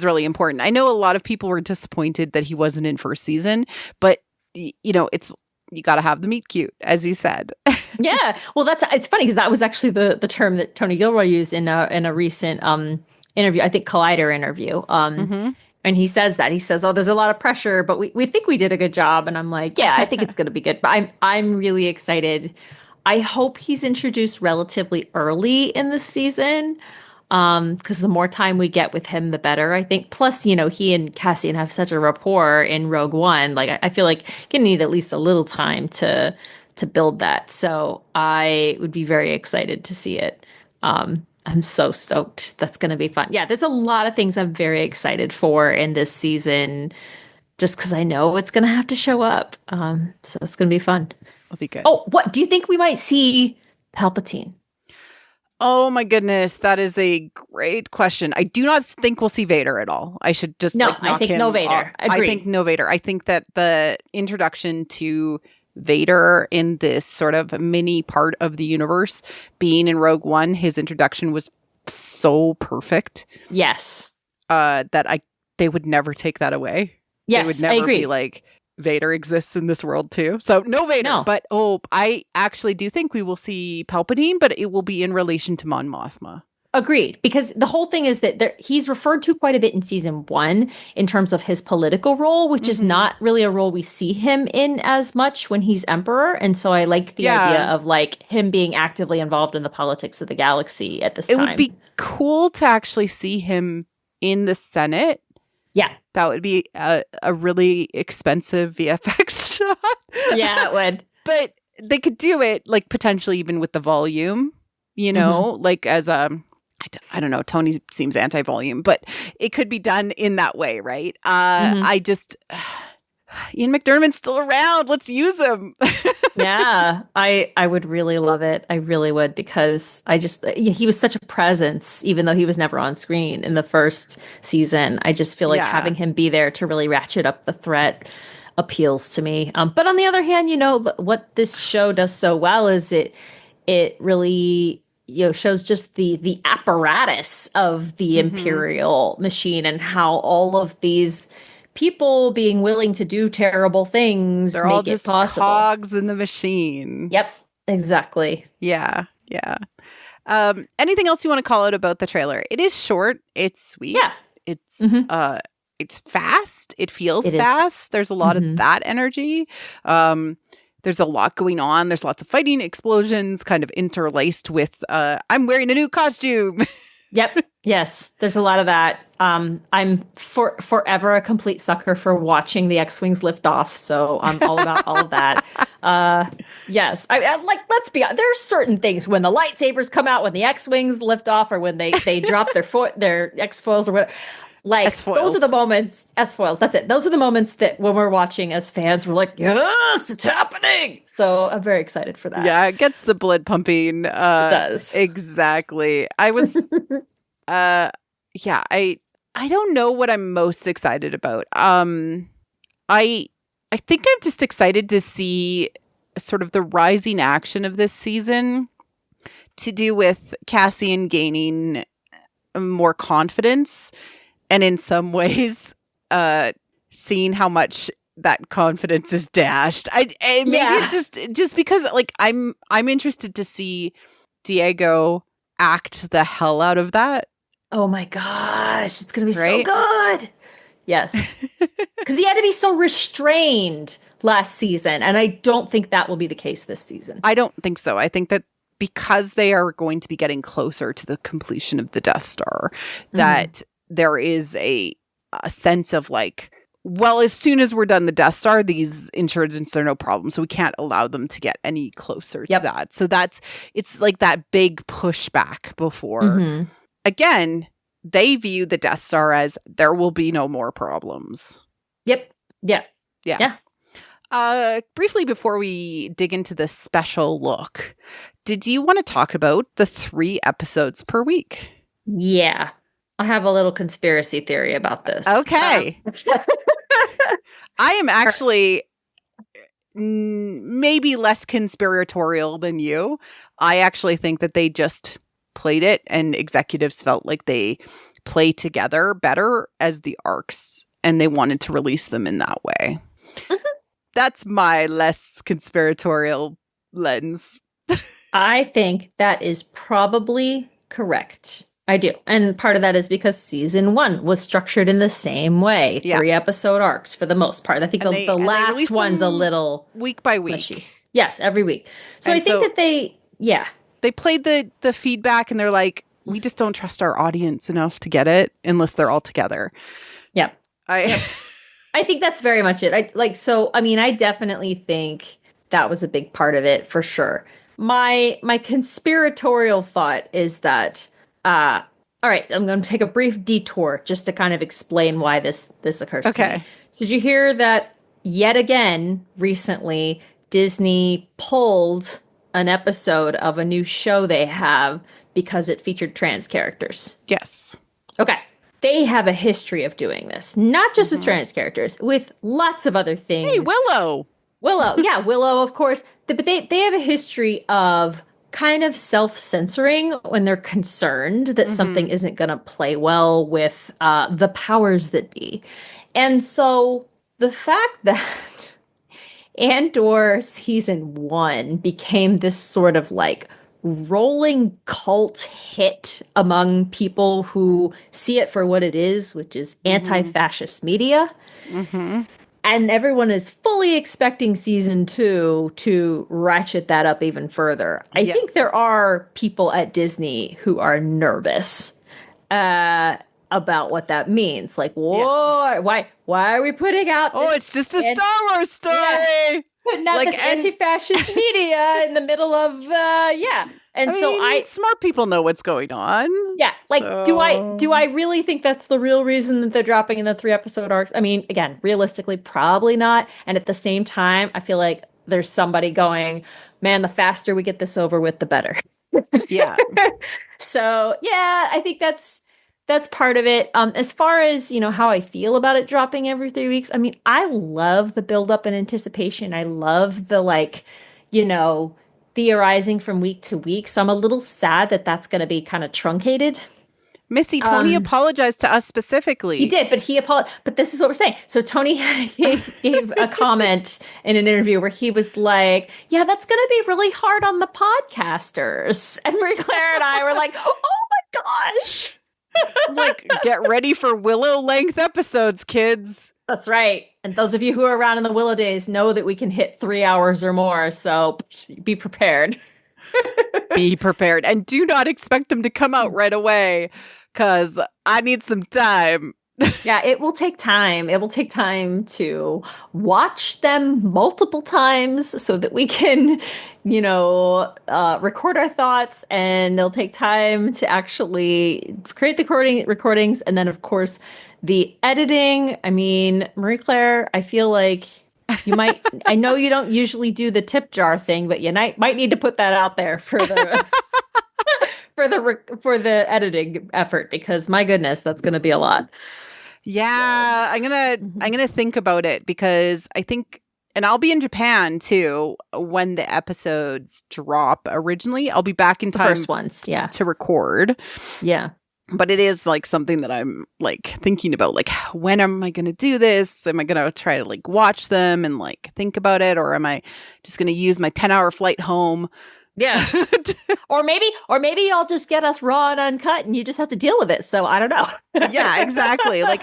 really important. I know a lot of people were disappointed that he wasn't in first season, but you know, you got to have the meet cute, as you said. Yeah, well, it's funny because that was actually the term that Tony Gilroy used in a recent interview, I think Collider interview. And he says that. He says, "Oh, there's a lot of pressure, but we think we did a good job." And I'm like, "Yeah, I think it's going to be good." But I'm really excited. I hope he's introduced relatively early in the season, because the more time we get with him, the better, I think. Plus, you know, he and Cassian have such a rapport in Rogue One. Like, I feel like you're gonna need at least a little time to build that. So I would be very excited to see it. I'm so stoked. That's going to be fun. Yeah, there's a lot of things I'm very excited for in this season, just because I know it's going to have to show up. So it's going to be fun. It'll be good. Oh, what do you think we might see Palpatine? Oh my goodness, that is a great question. I do not think we'll see Vader at all. I should just I think no Vader. I think no Vader. I think that the introduction to Vader in this sort of mini part of the universe, being in Rogue One, his introduction was so perfect. Yes. That they would never take that away. Yes, they would never I agree. be like, Vader exists in this world too. So no Vader. No. But I actually do think we will see Palpatine, but it will be in relation to Mon Mothma. Agreed, because the whole thing is that he's referred to quite a bit in season 1 in terms of his political role, which is not really a role we see him in as much when he's emperor. And so I like the idea of like him being actively involved in the politics of the galaxy at this time. It would be cool to actually see him in the Senate. Yeah. That would be a really expensive VFX shot. Yeah, it would. But they could do it like potentially even with the volume, you know, like as I don't know, Tony seems anti-volume, but it could be done in that way, right? I just, Ian McDiarmid's still around. Let's use him. Yeah, I would really love it. I really would, because he was such a presence, even though he was never on screen in the first season. I just feel like having him be there to really ratchet up the threat appeals to me. But on the other hand, you know, what this show does so well is it really, you know, shows just the apparatus of the Imperial machine and how all of these people being willing to do terrible things they're make all just it possible. Cogs in the machine. Yep, exactly. Yeah. Anything else you want to call out about the trailer? It is short. It's sweet. Yeah. It's fast. It feels fast. There's a lot of that energy. There's a lot going on. There's lots of fighting, explosions, kind of interlaced with, I'm wearing a new costume. Yep. Yes. There's a lot of that. I'm forever a complete sucker for watching the X-Wings lift off. So I'm all about all of that. Yes. Let's be honest. There are certain things when the lightsabers come out, when the X-Wings lift off, or when they drop their X-foils or whatever. Like, S-foils. Those are the moments, S-foils, that's it. Those are the moments that when we're watching as fans, we're like, yes, it's happening. So I'm very excited for that. Yeah, it gets the blood pumping. It does. Exactly. I was, I don't know what I'm most excited about. I think I'm just excited to see sort of the rising action of this season to do with Cassian gaining more confidence. And in some ways, seeing how much that confidence is dashed. Maybe it's just because like I'm interested to see Diego act the hell out of that. Oh my gosh, it's going to be so good. Yes. Because he had to be so restrained last season, and I don't think that will be the case this season. I don't think so. I think that because they are going to be getting closer to the completion of the Death Star, that there is a sense of like, well, as soon as we're done the Death Star, these insurgents are no problem. So we can't allow them to get any closer to that. So it's like that big pushback before. Again, they view the Death Star as there will be no more problems. Yep. Yeah. Briefly before we dig into the special look, did you want to talk about the 3 episodes per week? Yeah. I have a little conspiracy theory about this. Okay. I am actually maybe less conspiratorial than you. I actually think that they just played it and executives felt like they play together better as the arcs and they wanted to release them in that way. That's my less conspiratorial lens. I think that is probably correct. I do. And part of that is because season 1 was structured in the same way. 3 episode arcs for the most part. I think the last one's a little week by week. Mushy. Yes, every week. So I think that they played the feedback and they're like, we just don't trust our audience enough to get it unless they're all together. Yeah. I think that's very much it. I definitely think that was a big part of it for sure. My conspiratorial thought is that all right, I'm going to take a brief detour just to kind of explain why this occurs to me. So did you hear that yet again recently Disney pulled an episode of a new show they have because it featured trans characters? Yes. Okay. They have a history of doing this, not just with trans characters, with lots of other things. Hey, Willow. Yeah, Willow, of course. But they have a history of kind of self-censoring when they're concerned that something isn't going to play well with the powers that be. And so the fact that Andor season 1 became this sort of like rolling cult hit among people who see it for what it is, which is anti-fascist media. And everyone is fully expecting season 2 to ratchet that up even further. I think there are people at Disney who are nervous about what that means. Like, why are we putting out this? Oh, it's just a Star Wars story. Putting out this anti-fascist media in the middle of, And I mean, smart people know what's going on. Yeah. Like, do I really think that's the real reason that they're dropping in the 3 episode arcs? I mean, again, realistically, probably not. And at the same time, I feel like there's somebody going, man, the faster we get this over with, the better. Yeah. So yeah, I think that's part of it. As far as, how I feel about it dropping every 3 weeks, I mean, I love the build up and anticipation. I love the theorizing from week to week. So I'm a little sad that that's going to be kind of truncated. Missy, Tony apologized to us specifically. He did, but but this is what we're saying. So Tony gave a comment in an interview where he was like, yeah, that's going to be really hard on the podcasters. And Marie-Claire and I were like, oh my gosh. Like, get ready for Willow length episodes, kids. That's right. And those of you who are around in the Willow days know that we can hit 3 hours or more. So be prepared. Be prepared. And do not expect them to come out right away, because I need some time. Yeah, it will take time. It will take time to watch them multiple times so that we can, record our thoughts, and it'll take time to actually create the recordings. And then, of course, the editing. I mean, Marie-Claire, I feel like you might, I know you don't usually do the tip jar thing, but you might need to put that out there for the for the editing effort, because my goodness, that's going to be a lot. Yeah, I'm gonna think about it, because I think, and I'll be in Japan too when the episodes drop. Originally, I'll be back in time the first ones, to record. Yeah. But it is like something that I'm like thinking about, like, when am I going to do this? Am I going to try to like watch them and like think about it? Or am I just going to use my 10-hour flight home? Yeah. or maybe I'll just get us raw and uncut and you just have to deal with it. So I don't know. Yeah, exactly. Like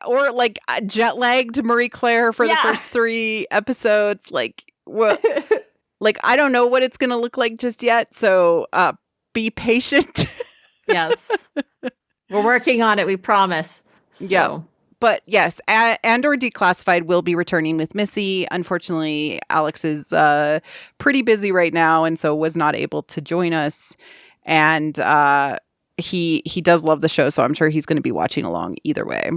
or like jet lagged Marie Claire for the first 3 episodes. Like, like, I don't know what it's going to look like just yet. So be patient. Yes. We're working on it, we promise. So. Yeah. But yes, Andor Declassified will be returning with Missy. Unfortunately, Alex is pretty busy right now and so was not able to join us. And he does love the show, so I'm sure he's going to be watching along either way.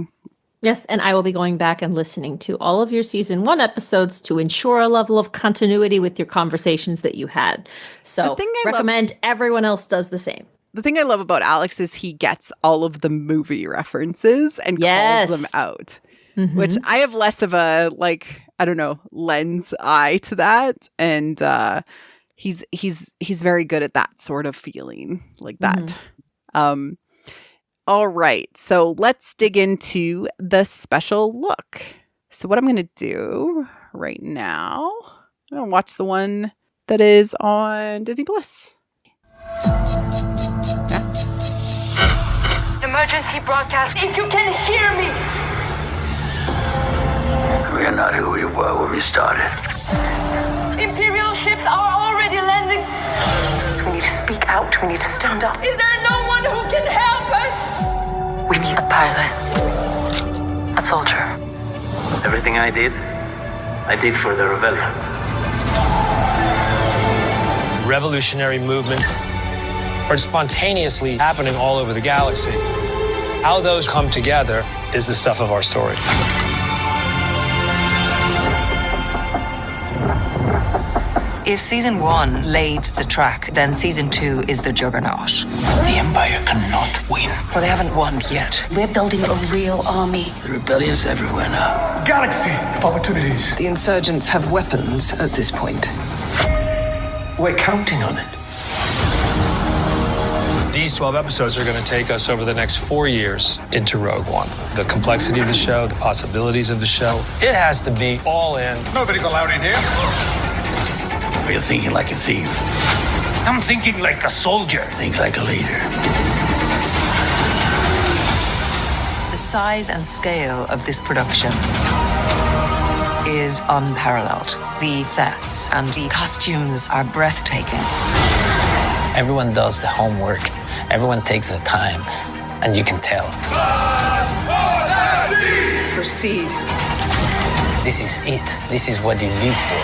Yes, and I will be going back and listening to all of your season 1 episodes to ensure a level of continuity with your conversations that you had. So recommend everyone else does the same. The thing I love about Alex is he gets all of the movie references and calls them out, which I have less of a, like, I don't know, lens eye to that. And he's very good at that sort of feeling like that. All right. So let's dig into the special look. So what I'm going to do right now, I'm going to watch the one that is on Disney Plus. Emergency broadcast, if you can hear me! We are not who we were when we started. Imperial ships are already landing! We need to speak out, we need to stand up. Is there no one who can help us? We need a pilot. A soldier. Everything I did for the rebellion. Revolutionary movements are spontaneously happening all over the galaxy. How those come together is the stuff of our story. If season 1 laid the track, then season 2 is the juggernaut. The Empire cannot win. Well, they haven't won yet. We're building a real army. The rebellion's everywhere now. Galaxy of opportunities. The insurgents have weapons at this point. We're counting on it. These 12 episodes are going to take us over the next 4 years into Rogue One. The complexity of the show, the possibilities of the show. It has to be all in. Nobody's allowed in here. You're thinking like a thief. I'm thinking like a soldier. Think like a leader. The size and scale of this production is unparalleled. The sets and the costumes are breathtaking. Everyone does the homework. Everyone takes the time, and you can tell. Proceed. This is it. This is what you live for.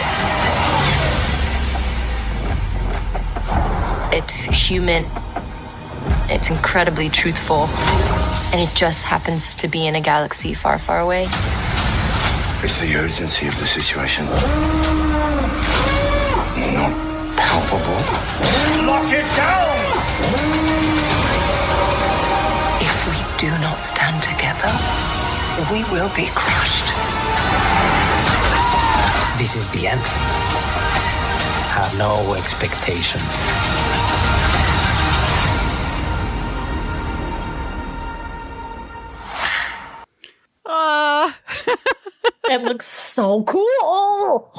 It's human. It's incredibly truthful. And it just happens to be in a galaxy far, far away. It's the urgency of the situation. Not palpable. Lock it down! If we do not stand together, we will be crushed. This is the end. Have no expectations. It looks so cool.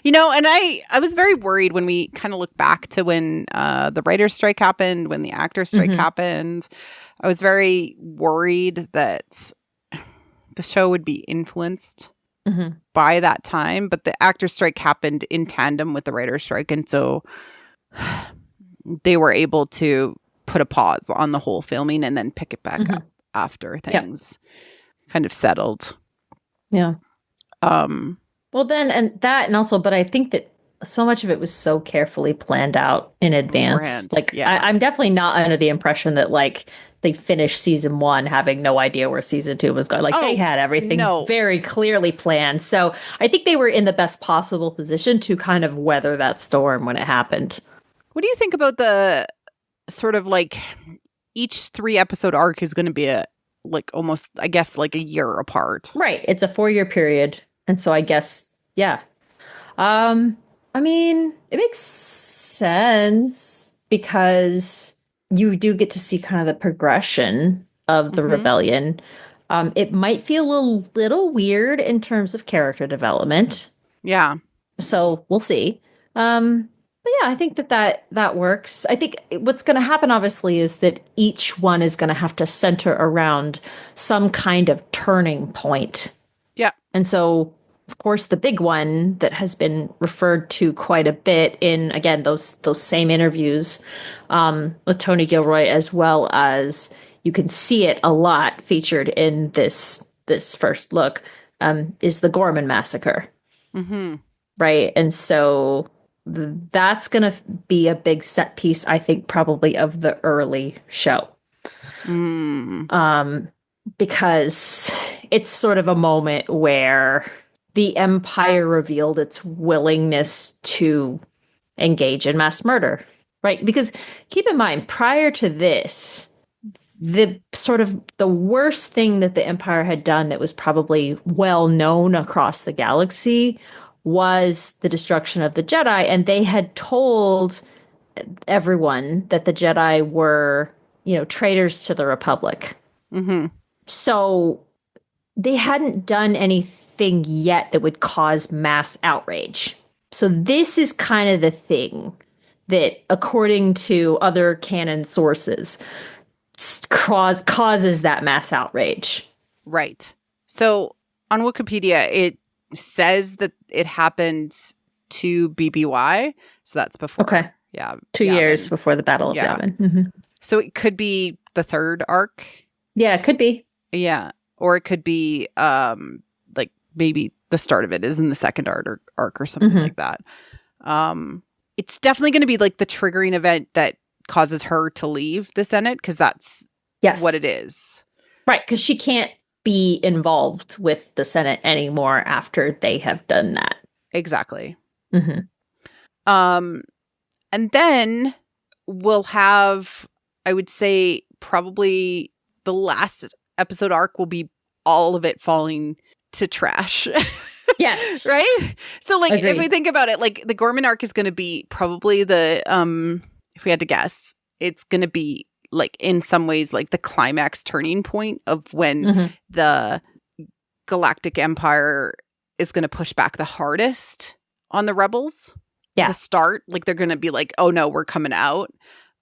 You know, and I was very worried when we kind of look back to when the writer's strike happened, when the actor's strike happened. I was very worried that the show would be influenced by that time. But the actor's strike happened in tandem with the writer's strike. And so they were able to put a pause on the whole filming and then pick it back up after things kind of settled. Yeah. Well, then, and also, but I think that so much of it was so carefully planned out in advance. I'm definitely not under the impression that like they finished season 1 having no idea where season 2 was going. Like they had everything very clearly planned. So I think they were in the best possible position to kind of weather that storm when it happened. What do you think about the sort of like each 3-episode arc is going to be almost, I guess, like a year apart? Right. It's a 4-year period. And so I guess, yeah. I mean, it makes sense because you do get to see kind of the progression of the rebellion. It might feel a little weird in terms of character development. Yeah. So we'll see. But yeah, I think that works. I think what's going to happen, obviously, is that each one is going to have to center around some kind of turning point. Yeah. And so, of course, the big one that has been referred to quite a bit in, again, those same interviews with Tony Gilroy, as well as you can see it a lot featured in this first look, is the Gorman massacre. Mm-hmm. Right. And so that's going to be a big set piece, I think, probably of the early show. Because it's sort of a moment where the Empire revealed its willingness to engage in mass murder, right? Because keep in mind, prior to this, the sort of the worst thing that the Empire had done that was probably well known across the galaxy was the destruction of the Jedi. And they had told everyone that the Jedi were, traitors to the Republic. Mm-hmm. So they hadn't done anything yet that would cause mass outrage. So this is kind of the thing that, according to other canon sources, causes that mass outrage. Right. So on Wikipedia, it says that it happened to BBY. So that's before. Okay. Yeah. 2 years before the Battle of Yavin. Mm-hmm. So it could be the third arc. Yeah, it could be. Yeah. Or it could be like maybe the start of it is in the second arc or something like that. It's definitely going to be like the triggering event that causes her to leave the Senate, because that's what it is. Right, because she can't be involved with the Senate anymore after they have done that. Exactly. Mm-hmm. And then we'll have, I would say, probably the last episode arc will be all of it falling to trash. Yes. Right? So, like, Agreed. if we think about it, like, the Gorman arc is going to be probably the, if we had to guess, it's going to be, like, in some ways, like, the climax turning point of when the Galactic Empire is going to push back the hardest on the rebels. Yeah. The start, like, they're going to be like, oh, no, we're coming out.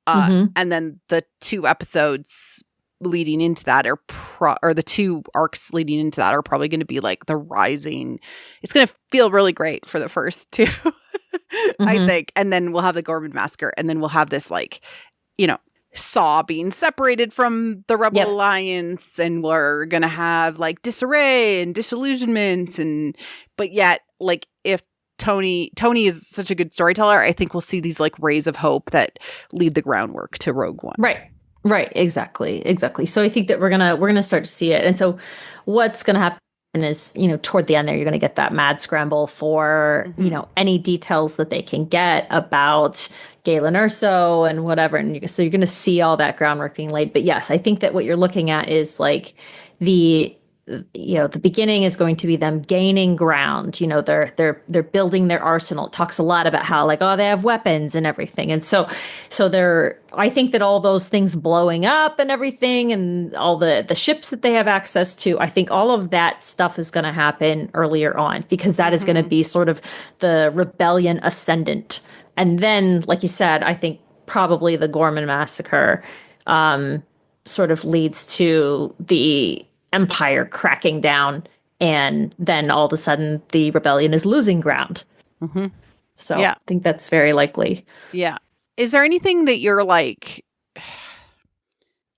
And then the 2 episodes leading into that or the 2 arcs leading into that are probably going to be like the rising. It's going to feel really great for the first 2, I think. And then we'll have the Gorman massacre, and then we'll have this, like, Saw being separated from the Rebel Alliance, and we're going to have, like, disarray and disillusionment, but yet, like, if Tony is such a good storyteller, I think we'll see these, like, rays of hope that lead the groundwork to Rogue One. Right. Exactly. So I think that we're gonna start to see it. And so what's gonna happen is, toward the end there, you're gonna get that mad scramble for, any details that they can get about Galen Erso and whatever. And so you're gonna see all that groundwork being laid. But yes, I think that what you're looking at is, like, the beginning is going to be them gaining ground. They're building their arsenal. It talks a lot about how, like, they have weapons and everything. And so I think that all those things blowing up and everything, and all the ships that they have access to, I think all of that stuff is going to happen earlier on, because that is going to be sort of the rebellion ascendant. And then, like you said, I think probably the Gorman massacre sort of leads to the Empire cracking down, and then all of a sudden the rebellion is losing ground. So I think that's very likely. Yeah. Is there anything that you're like,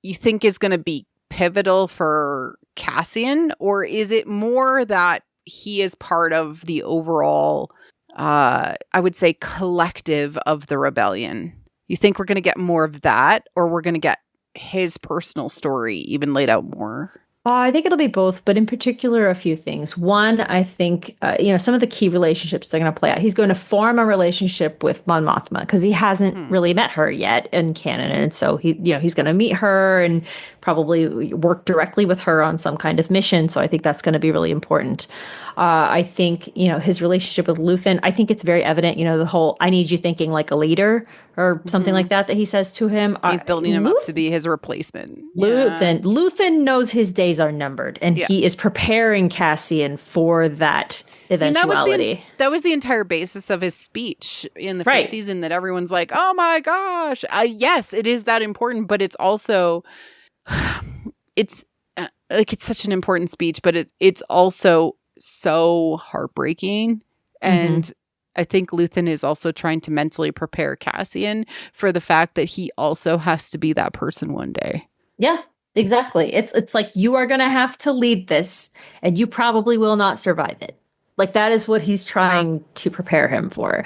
you think is going to be pivotal for Cassian, or is it more that he is part of the overall, I would say, collective of the rebellion? You think we're going to get more of that, or we're going to get his personal story even laid out more? I think it'll be both, but in particular, a few things. One, I think, some of the key relationships they're going to play out. He's going to form a relationship with Mon Mothma because he hasn't really met her yet in canon. And so he's going to meet her and probably work directly with her on some kind of mission. So I think that's going to be really important. I think, his relationship with Luthen, I think it's very evident, the whole, I need you thinking like a leader or something like that he says to him. He's building him up to be his replacement. Luthen knows his days are numbered, and he is preparing Cassian for that eventuality. That was the entire basis of his speech in the first season, that everyone's like, oh my gosh. Yes, it is that important, but it's also, it's such an important speech, but it's also so heartbreaking. And I think Luthen is also trying to mentally prepare Cassian for the fact that he also has to be that person one day. Yeah, exactly. It's like, you are going to have to lead this, and you probably will not survive it. Like, that is what he's trying to prepare him for.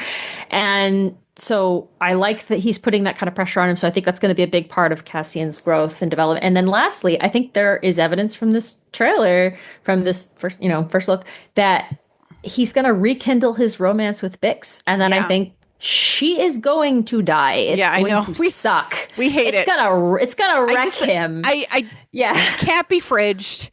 And so I like that he's putting that kind of pressure on him. So I think that's going to be a big part of Cassian's growth and development. And then lastly, I think there is evidence from this trailer, from this first look, that he's going to rekindle his romance with Bix. And then I think she is going to die. It's going to suck. We hate it. It's gonna wreck him. She can't be fridged.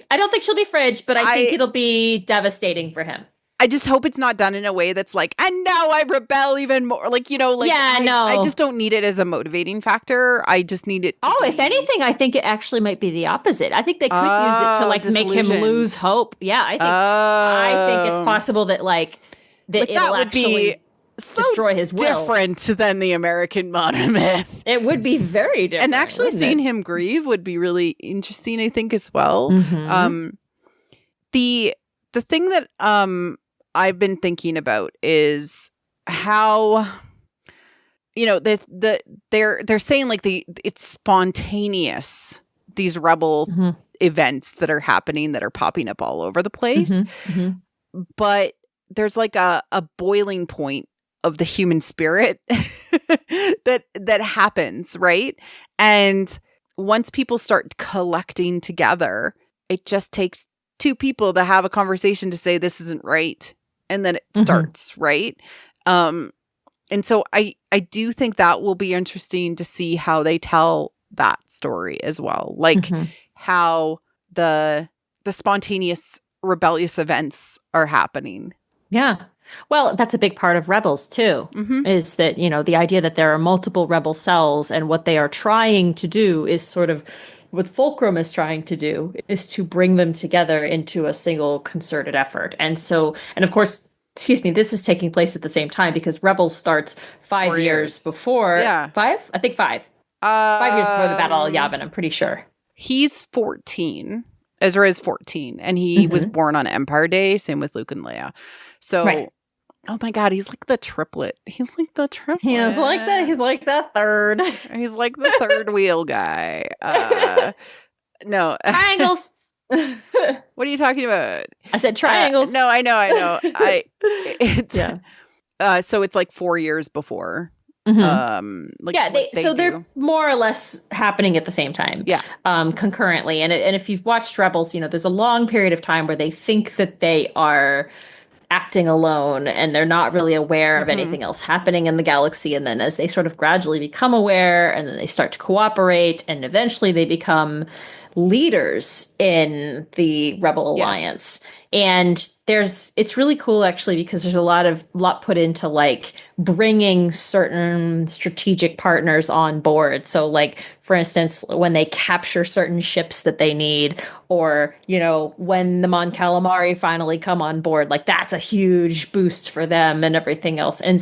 I don't think she'll be fridged, but I think it'll be devastating for him. I just hope it's not done in a way that's like, and now I rebel even more. I just don't need it as a motivating factor. I just need it. If anything, I think it actually might be the opposite. I think they could use it to make him lose hope. Yeah, I think it's possible that it'll actually destroy his will. Different than the American monomyth. It would be very different. And actually seeing him grieve would be really interesting, I think, as well. The thing that I've been thinking about is how, they're saying it's spontaneous, these rebel events that are happening, that are popping up all over the place. But there's a boiling point of the human spirit that happens, right? And once people start collecting together, it just takes two people to have a conversation to say this isn't right, and then it starts, right? And so I do think that will be interesting to see how they tell that story as well, how the spontaneous rebellious events are happening. Yeah. Well, that's a big part of Rebels too, is that, the idea that there are multiple rebel cells, and what they are trying to do is sort of what Fulcrum is trying to do is to bring them together into a single concerted effort. And of course, this is taking place at the same time, because Rebels starts 5 years before. Yeah. 5? I think 5. 5 years before the Battle of Yavin, I'm pretty sure. He's 14. Ezra is 14, and he was born on Empire Day. Same with Luke and Leia. So, oh my God, he's like the triplet. He's like the triplet. He's like the third. He's like the third wheel guy. No. Triangles. What are you talking about? I said triangles. No, I know. So it's 4 years before. They're more or less happening at the same time. Yeah. Concurrently. And if you've watched Rebels, there's a long period of time where they think that they are acting alone, and they're not really aware of anything else happening in the galaxy. And then as they sort of gradually become aware, and then they start to cooperate, and eventually they become leaders in the Rebel Alliance. And it's really cool actually, because there's a lot put into bringing certain strategic partners on board. So for instance, when they capture certain ships that they need, or, when the Mon Calamari finally come on board, that's a huge boost for them and everything else. And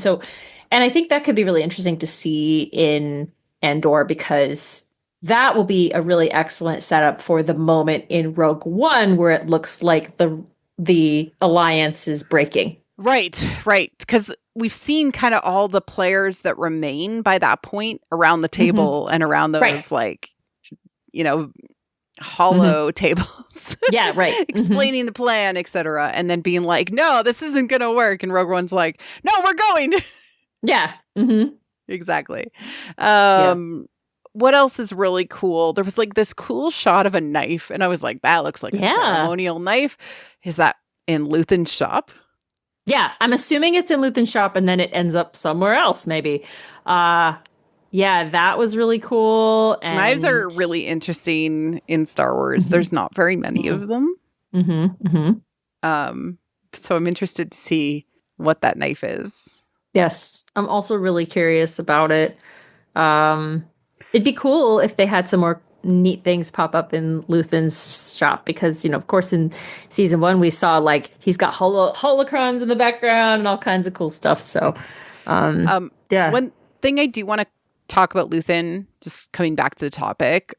I think that could be really interesting to see in Andor, because that will be a really excellent setup for the moment in Rogue One where it looks like the alliance is breaking. Right. Because we've seen kind of all the players that remain by that point around the table and around those hollow tables. Yeah, right. Explaining the plan, etc. And then being like, no, this isn't going to work. And Rogue One's like, no, we're going. Yeah. Exactly. what else is really cool? There was like this cool shot of a knife, and I was like, that looks like a ceremonial knife. Is that in Luthen's shop? Yeah, I'm assuming it's in Luthen's shop, and then it ends up somewhere else, maybe. Yeah, that was really cool. And knives are really interesting in Star Wars. There's not very many of them. So I'm interested to see what that knife is. Yes, I'm also really curious about it. It'd be cool if they had some more neat things pop up in Luthen's shop, because, of course, in season 1 we saw like he's got holocrons in the background and all kinds of cool stuff. So, yeah. One thing I do want to talk about Luthen, just coming back to the topic,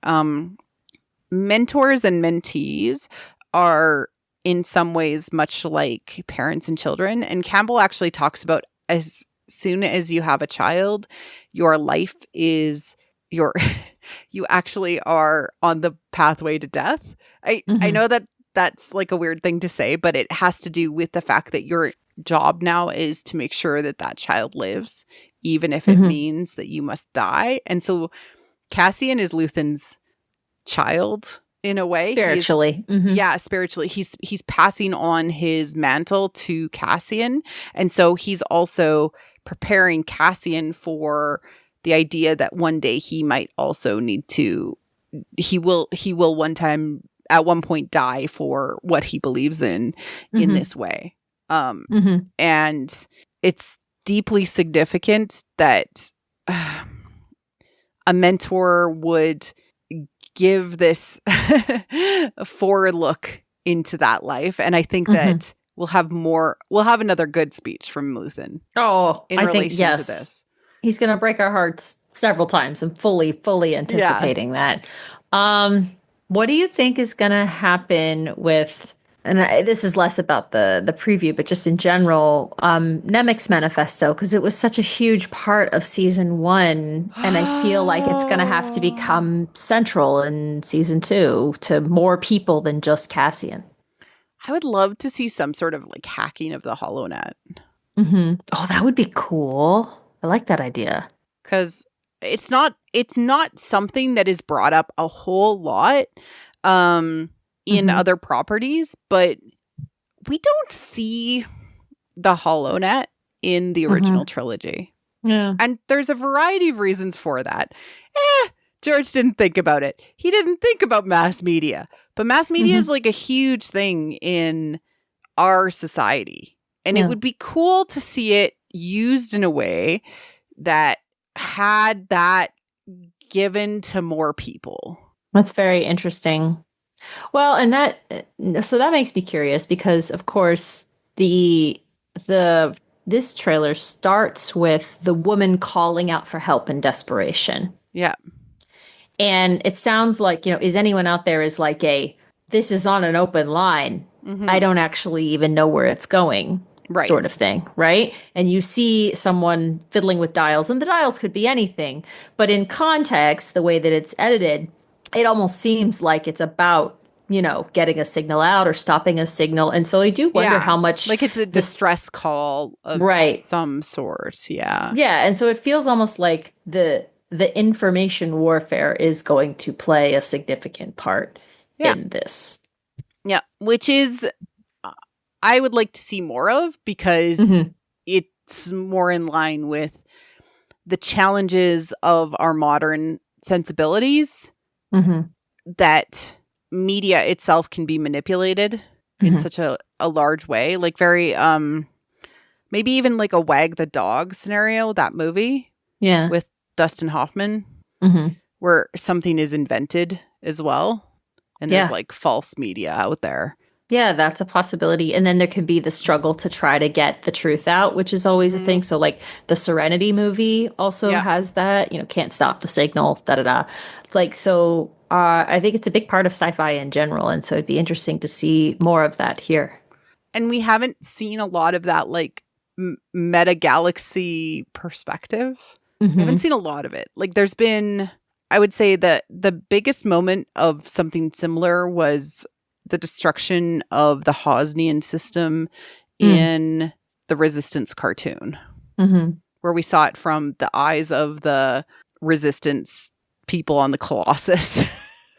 mentors and mentees are in some ways much like parents and children. And Campbell actually talks about as soon as you have a child, your life is you actually are on the pathway to death. I know that that's like a weird thing to say, but it has to do with the fact that your job now is to make sure that that child lives, even if it means that you must die. And so Cassian is Luthen's child in a way. Spiritually. Yeah, spiritually. He's passing on his mantle to Cassian. And so he's also preparing Cassian for the idea that one day he might also need to, he will at one point die for what he believes in this way. And it's deeply significant that a mentor would give this forward look into that life. And I think that we'll have another good speech from Luthen. I think, yes. To this. He's going to break our hearts several times. I'm fully anticipating that. What do you think is going to happen with, and this is less about the preview, but just in general, Nemik's manifesto, because it was such a huge part of season 1, and I feel like it's going to have to become central in season 2 to more people than just Cassian. I would love to see some sort of like hacking of the HoloNet. Oh, that would be cool. I like that idea. Because it's not something that is brought up a whole lot in other properties, but we don't see the HoloNet in the original trilogy. Yeah. And there's a variety of reasons for that. George didn't think about it. He didn't think about mass media. But mass media is like a huge thing in our society. And it would be cool to see it used in a way that had that given to more people. That's very interesting. Well, and that makes me curious because, of course, this trailer starts with the woman calling out for help in desperation. Yeah. And it sounds like, is anyone out there is like this is on an open line. I don't actually even know where it's going. Right. Sort of thing, right? And you see someone fiddling with dials, and the dials could be anything. But in context, the way that it's edited, it almost seems like it's about, getting a signal out or stopping a signal. And so I do wonder how much... Like it's a distress call of some sort, yeah. Yeah, and so it feels almost like the information warfare is going to play a significant part in this. Yeah, which is... I would like to see more of, because it's more in line with the challenges of our modern sensibilities, that media itself can be manipulated in such a large way. Like very, maybe even like a Wag the Dog scenario, that movie with Dustin Hoffman, where something is invented as well. And there's like false media out there. Yeah, that's a possibility. And then there could be the struggle to try to get the truth out, which is always a thing. So like the Serenity movie also has that, can't stop the signal, da-da-da. Like, so I think it's a big part of sci-fi in general. And so it'd be interesting to see more of that here. And we haven't seen a lot of that like meta-galaxy perspective. We haven't seen a lot of it. Like there's been, I would say that the biggest moment of something similar was the destruction of the Hosnian system in the Resistance cartoon, where we saw it from the eyes of the Resistance people on the Colossus.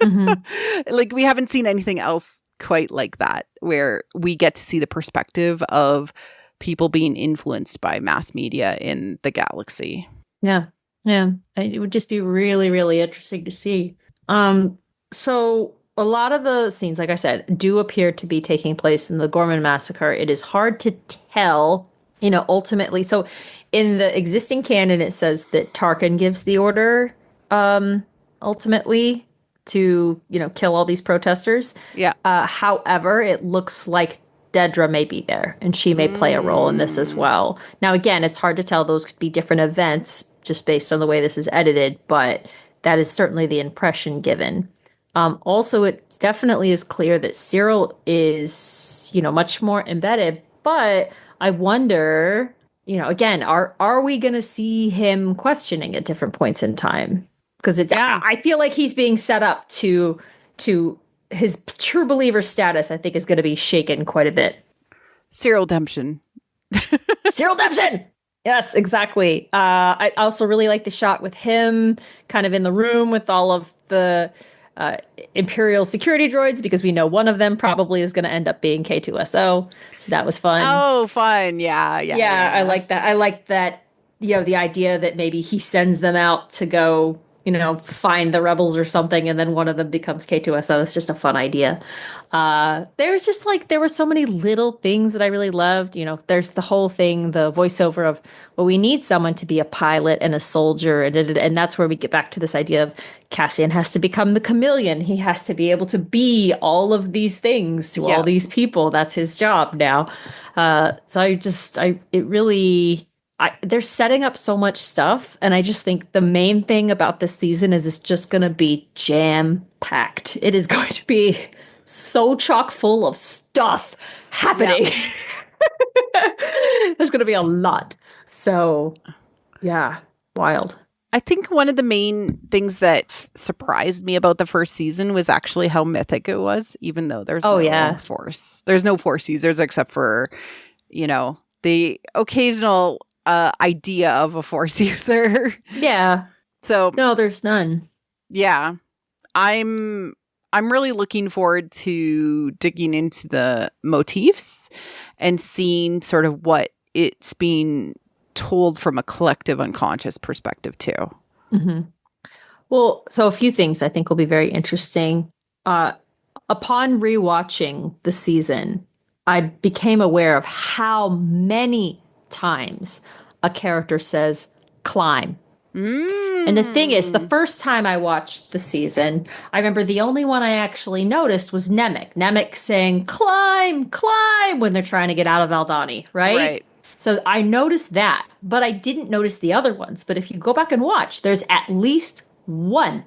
Like, we haven't seen anything else quite like that, where we get to see the perspective of people being influenced by mass media in the galaxy. Yeah. It would just be really, really interesting to see. So a lot of the scenes, like I said, do appear to be taking place in the Gorman Massacre. It is hard to tell, ultimately. So in the existing canon, it says that Tarkin gives the order, ultimately, to, kill all these protesters. Yeah. However, it looks like Dedra may be there, and she may play a role in this as well. Now, again, it's hard to tell. Those could be different events just based on the way this is edited, but that is certainly the impression given. Also, it definitely is clear that Cyril is, much more embedded, but I wonder, again, are we going to see him questioning at different points in time? Because I feel like he's being set up to his true believer status, I think, is going to be shaken quite a bit. Cyril Demption. Cyril Demption! Yes, exactly. I also really like the shot with him kind of in the room with all of the Imperial security droids, because we know one of them probably is going to end up being K2SO. So that was fun. Oh, fun. Yeah. I like that. I like that, the idea that maybe he sends them out to go, find the rebels or something, and then one of them becomes K2SO. That's just a fun idea. There were so many little things that I really loved. There's the whole thing, the voiceover of, well, we need someone to be a pilot and a soldier. And that's where we get back to this idea of Cassian has to become the chameleon. He has to be able to be all of these things to all these people. That's his job now. They're setting up so much stuff, and I just think the main thing about this season is it's just going to be jam-packed. It is going to be so chock full of stuff happening. Yeah. There's going to be a lot. So, yeah, wild. I think one of the main things that surprised me about the first season was actually how mythic it was, even though there's no Force. There's no Force users except for, the occasional idea of a Force user. Yeah. So no, there's none. Yeah. I'm really looking forward to digging into the motifs and seeing sort of what it's being told from a collective unconscious perspective too. Mm-hmm. Well, so a few things I think will be very interesting. Upon rewatching the season, I became aware of how many times a character says climb. And the thing is, the first time I watched the season, I remember the only one I actually noticed was Nemec saying climb when they're trying to get out of Aldhani, right? So I noticed that, but I didn't notice the other ones. But if you go back and watch, there's at least one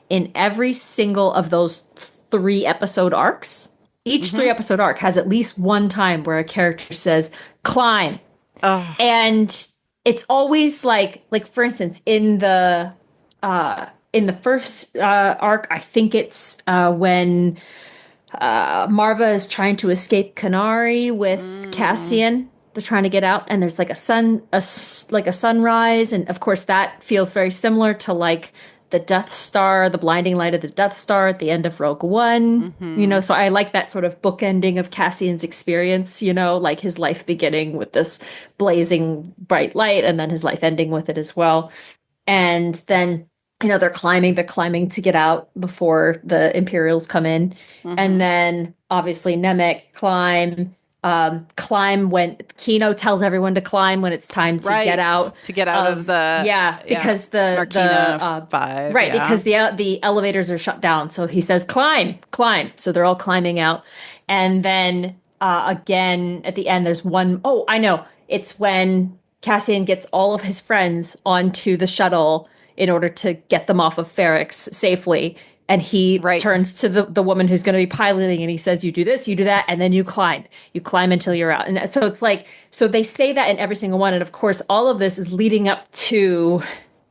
in every single of those 3 episode arcs. Each 3 episode arc has at least one time where a character says climb. And it's always like for instance, in the first arc, I think it's when Marva is trying to escape Kainai with Cassian. They're trying to get out, and there's like a sunrise, and of course that feels very similar to like the Death Star, the blinding light of the Death Star at the end of Rogue One. So I like that sort of bookending of Cassian's experience, like his life beginning with this blazing bright light and then his life ending with it as well. And then, they're climbing to get out before the Imperials come in. And then obviously Nemec climb when Kino tells everyone to climb when it's time to get out of the because the 5 because the elevators are shut down, so he says climb, so they're all climbing out. And then again at the end there's one, I know, it's when Cassian gets all of his friends onto the shuttle in order to get them off of Ferrix safely. And he turns to the woman who's going to be piloting, and he says, you do this, you do that, and then you climb until you're out. And so it's like, so they say that in every single one. And of course, all of this is leading up to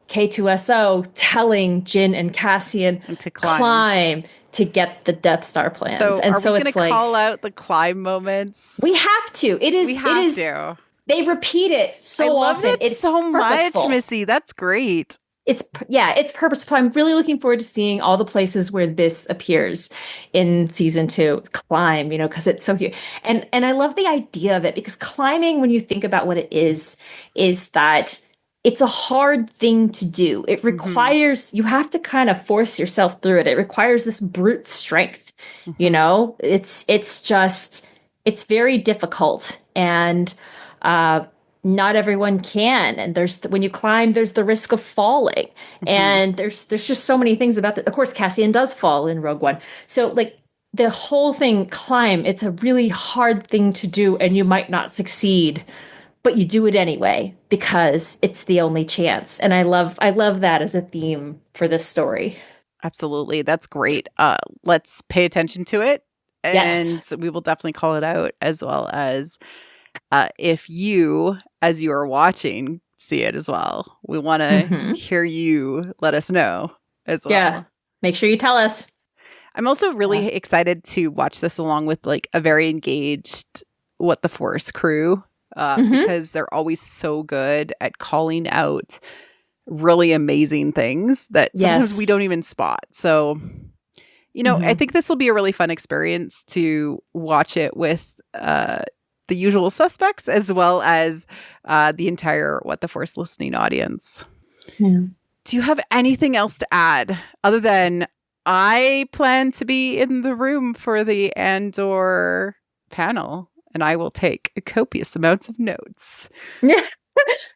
K2SO telling Jyn and Cassian to climb to get the Death Star plans. So and are so we going it's to like, call out the climb moments? We have to. We have to. They repeat it so often. It's so purposeful. Much, Missy. That's great. it's purposeful. I'm really looking forward to seeing all the places where this appears in season 2. Climb, because it's so cute. And I love the idea of it, because climbing, when you think about what it is that it's a hard thing to do. It requires, you have to kind of force yourself through it. It requires this brute strength, it's very difficult, and not everyone can. And when you climb, there's the risk of falling. And there's just so many things about that. Of course, Cassian does fall in Rogue One. So like the whole thing, climb, it's a really hard thing to do, and you might not succeed, but you do it anyway because it's the only chance. And I love that as a theme for this story. Absolutely. That's great. Let's pay attention to it. And we will definitely call it out, as well as if you, as you are watching, see it as well. We want to hear you let us know as well. Yeah. Make sure you tell us. I'm also really excited to watch this along with like a very engaged What the Force crew, because they're always so good at calling out really amazing things that sometimes we don't even spot. So, I think this will be a really fun experience to watch it with the usual suspects, as well as the entire What the Force listening audience. Yeah. Do you have anything else to add other than I plan to be in the room for the Andor panel, and I will take copious amounts of notes?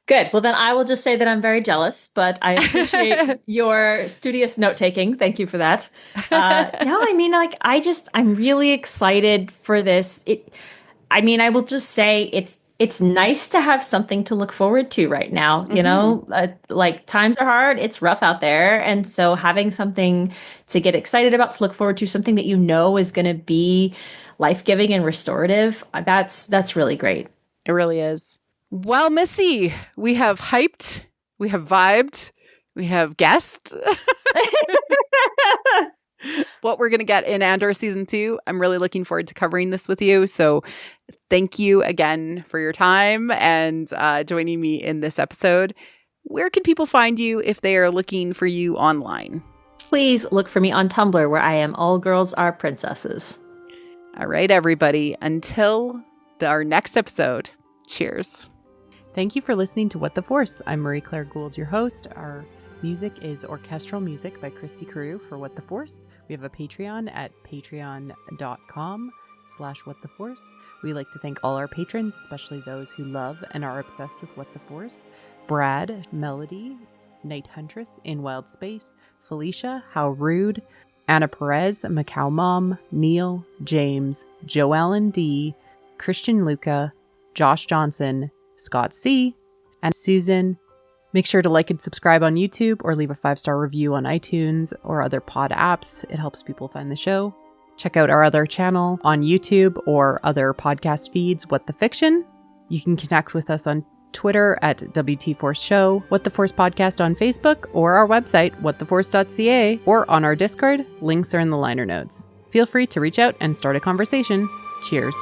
Good. Well, then I will just say that I'm very jealous, but I appreciate your studious note-taking. Thank you for that. I'm really excited for this. I will just say it's nice to have something to look forward to right now. Like times are hard. It's rough out there. And so having something to get excited about, to look forward to, something that is going to be life-giving and restorative, that's really great. It really is. Well, Missy, we have hyped, we have vibed, we have guessed what we're going to get in Andor Season 2. I'm really looking forward to covering this with you. So thank you again for your time and joining me in this episode. Where can people find you if they are looking for you online? Please look for me on Tumblr, where I am All Girls Are Princesses. All right, everybody. Until our next episode, cheers. Thank you for listening to What the Force. I'm Marie-Claire Gould, your host. Our music is orchestral music by Christy Carew for What the Force. We have a Patreon at patreon.com/whattheforce. We like to thank all our patrons, especially those who love and are obsessed with What the Force. Brad, Melody, Night Huntress in Wild Space, Felicia, How Rude, Anna Perez, Macau Mom, Neil, James, Joe Allen D, Christian Luca, Josh Johnson, Scott C, and Susan. Make sure to like and subscribe on YouTube, or leave a 5-star review on iTunes or other pod apps. It helps people find the show. Check out our other channel on YouTube or other podcast feeds, What the Fiction. You can connect with us on Twitter at WT Force Show, What the Force Podcast on Facebook, or our website, whattheforce.ca, or on our Discord. Links are in the liner notes. Feel free to reach out and start a conversation. Cheers.